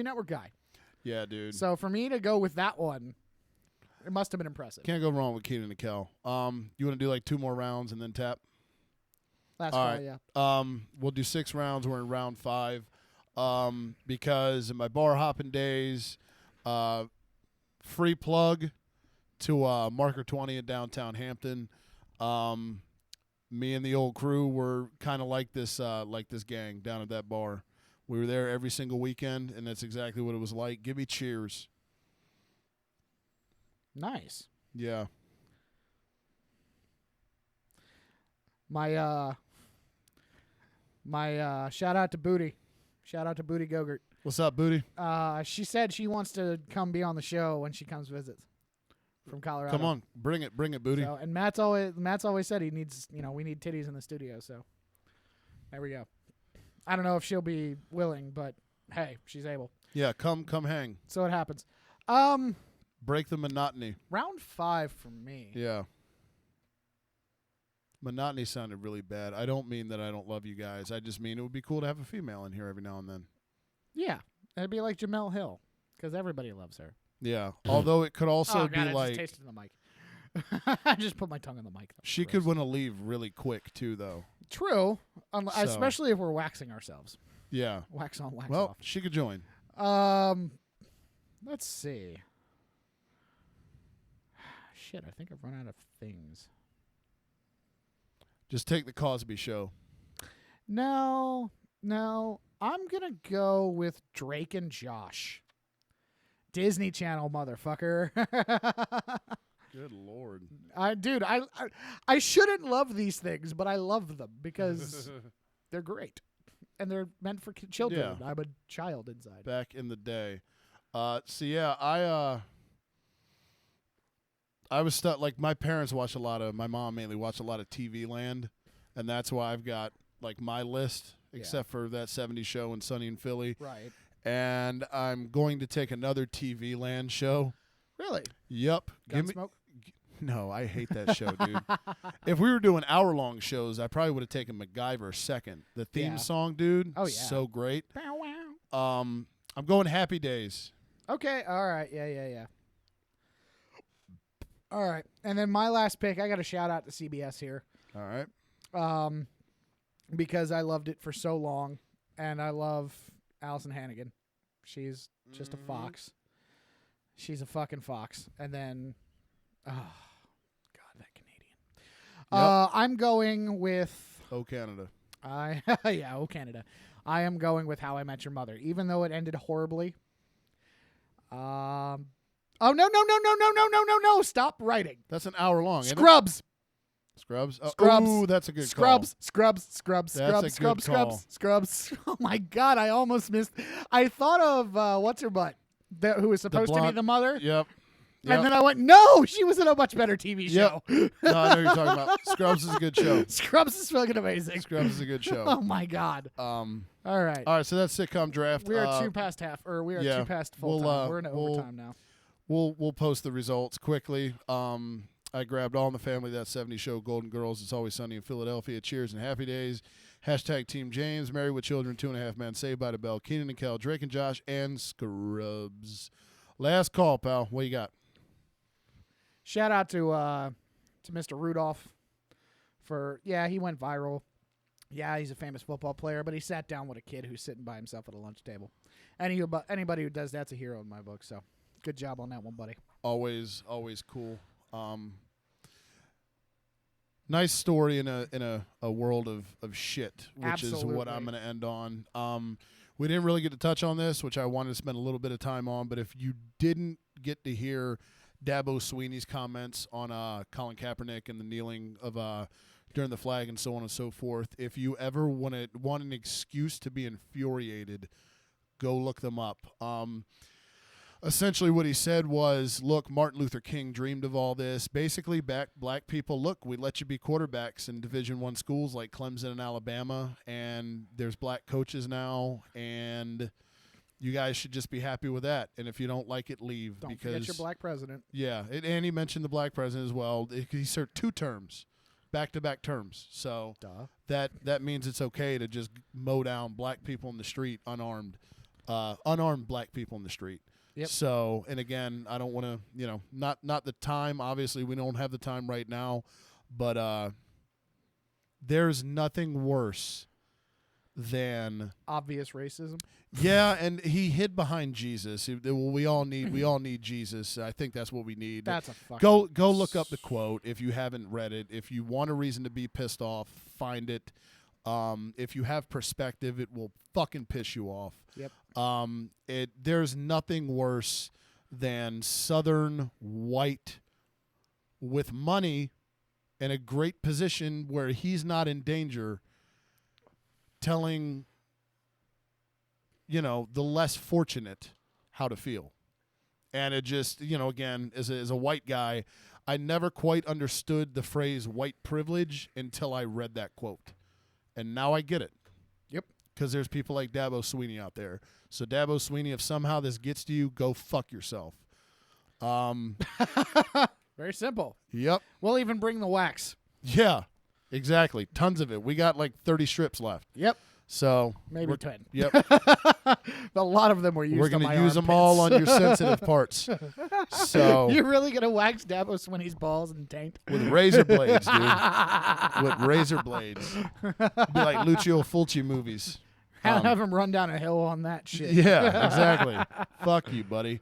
Network guy. Yeah, dude. So for me to go with that one, it must have been impressive. Can't go wrong with Keenan and Kel. You want to do like 2 more rounds and then tap? That's All right, right. yeah. We'll do 6 rounds. We're in round 5. Because in my bar hopping days, free plug to Marker 20 in downtown Hampton. Me and the old crew were kind of like this gang down at that bar. We were there every single weekend, and that's exactly what it was like. Give me cheers. Nice. Yeah. My shout out to Booty. Shout out to Booty Gogurt. What's up, Booty? She said she wants to come be on the show when she comes visit from Colorado. Come on, bring it, Booty. So, and Matt's always said he needs, we need titties in the studio. So there we go. I don't know if she'll be willing, but hey, she's able. Yeah, come hang. So it happens. Break the monotony. Round 5 for me. Yeah. Monotony sounded really bad. I don't mean that I don't love you guys. I just mean it would be cool to have a female in here every now and then. Yeah, it'd be like Jamel Hill, because everybody loves her. Yeah. Although it could also be I like just tasted the mic. I just put my tongue in the mic. She could want to leave really quick too, though. True, especially if we're waxing ourselves. Yeah. Wax on, wax well, off. she could join. Let's see. Shit, I think I've run out of things. Just take the Cosby Show. No. I'm going to go with Drake and Josh. Disney Channel, motherfucker. Good Lord. I shouldn't love these things, but I love them because they're great. And they're meant for children. Yeah. I'm a child inside. Back in the day. So, yeah, I was stuck. Like, my parents watch my mom mainly watched a lot of TV Land, and that's why I've got, like, my list, except for that 70s show and Sunny in Philly. Right. And I'm going to take another TV Land show. Really? Yep. Gunsmoke? No, I hate that show, dude. If we were doing hour-long shows, I probably would have taken MacGyver second. The theme song, dude, so great. Bow wow. I'm going Happy Days. Okay, all right. Yeah. All right. And then my last pick, I got to shout out to CBS here. All right. Because I loved it for so long, and I love Allison Hannigan. She's just a fox. She's a fucking fox. And then, oh, God, that Canadian. Yep. I'm going with... Oh, Canada. Oh, Canada. I am going with How I Met Your Mother, even though it ended horribly. Oh, no. Stop writing. That's an hour long, isn't it? Scrubs. Scrubs? Scrubs. Ooh, that's a good Scrubs. call. Scrubs. Oh, my God. I almost missed. I thought of, what's her butt? Who was supposed to be the mother? Yep. And then I went, no, she was in a much better TV show. No, I know what you're talking about. Scrubs is a good show. Scrubs is fucking amazing. Scrubs is a good show. Oh, my God. All right. All right, so that's sitcom draft. We are 2 past half, or we are 2 past full time. We're in overtime now. we'll post the results quickly. I grabbed All in the Family, That 70s Show, Golden Girls, It's Always Sunny in Philadelphia, Cheers and Happy Days, hashtag Team James, Married with Children, 2.5 Men, Saved by the Bell, Keenan and Kel, Drake and Josh, and Scrubs. Last call, pal. What you got? Shout out to Mr. Rudolph he went viral. Yeah, he's a famous football player, but he sat down with a kid who's sitting by himself at a lunch table. Anybody who does that's a hero in my book. So, good job on that one, buddy. Always cool. Nice story in a world of shit, which is what I'm going to end on. We didn't really get to touch on this, which I wanted to spend a little bit of time on, but if you didn't get to hear Dabo Sweeney's comments on Colin Kaepernick and the kneeling of during the flag and so on and so forth, if you ever want an excuse to be infuriated, go look them up. Essentially what he said was, look, Martin Luther King dreamed of all this. Basically, black people, look, we let you be quarterbacks in Division I schools like Clemson and Alabama, and there's black coaches now, and you guys should just be happy with that. And if you don't like it, leave. Don't forget your black president. Yeah, and he mentioned the black president as well. He served 2 terms, back-to-back terms. So that means it's okay to just mow down black people in the street unarmed black people in the street. Yep. So, and again, I don't want to, not the time. Obviously, we don't have the time right now, but there's nothing worse than obvious racism. Yeah, and he hid behind Jesus. We all need Jesus. I think that's what we need. That's a fucking go look up the quote if you haven't read it. If you want a reason to be pissed off, find it. If you have perspective, it will fucking piss you off. Yep. There's nothing worse than Southern white with money and a great position where he's not in danger telling, the less fortunate how to feel. And it just, again, as a white guy, I never quite understood the phrase white privilege until I read that quote. And now I get it. Yep. Because there's people like Dabo Sweeney out there. So Dabo Sweeney, if somehow this gets to you, go fuck yourself. Very simple. Yep. We'll even bring the wax. Yeah, exactly. Tons of it. We got like 30 strips left. Yep. So maybe 10. Yep. A lot of them were used. We're going to use them all on your sensitive parts. So you're really going to wax Dabo Sweeney's balls and taint with razor blades, dude. With razor blades. Be like Lucio Fulci movies. Have him run down a hill on that shit. Yeah, exactly. Fuck you, buddy.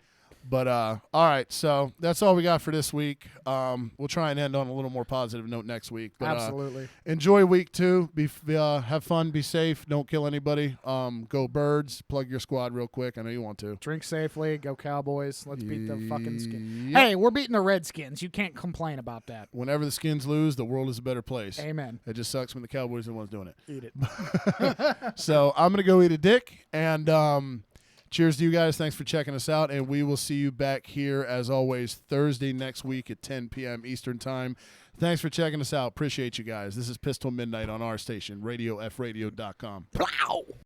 But all right, so that's all we got for this week. We'll try and end on a little more positive note next week. But, absolutely. Enjoy week 2. Have fun. Be safe. Don't kill anybody. Go Birds. Plug your squad real quick. I know you want to. Drink safely. Go Cowboys. Let's beat the fucking Skins. Yep. Hey, we're beating the Redskins. You can't complain about that. Whenever the Skins lose, the world is a better place. Amen. It just sucks when the Cowboys are the ones doing it. Eat it. So I'm going to go eat a dick. And cheers to you guys. Thanks for checking us out. And we will see you back here, as always, Thursday next week at 10 p.m. Eastern Time. Thanks for checking us out. Appreciate you guys. This is PIST Til Midnight on our station, RadioFradio.com. Plow!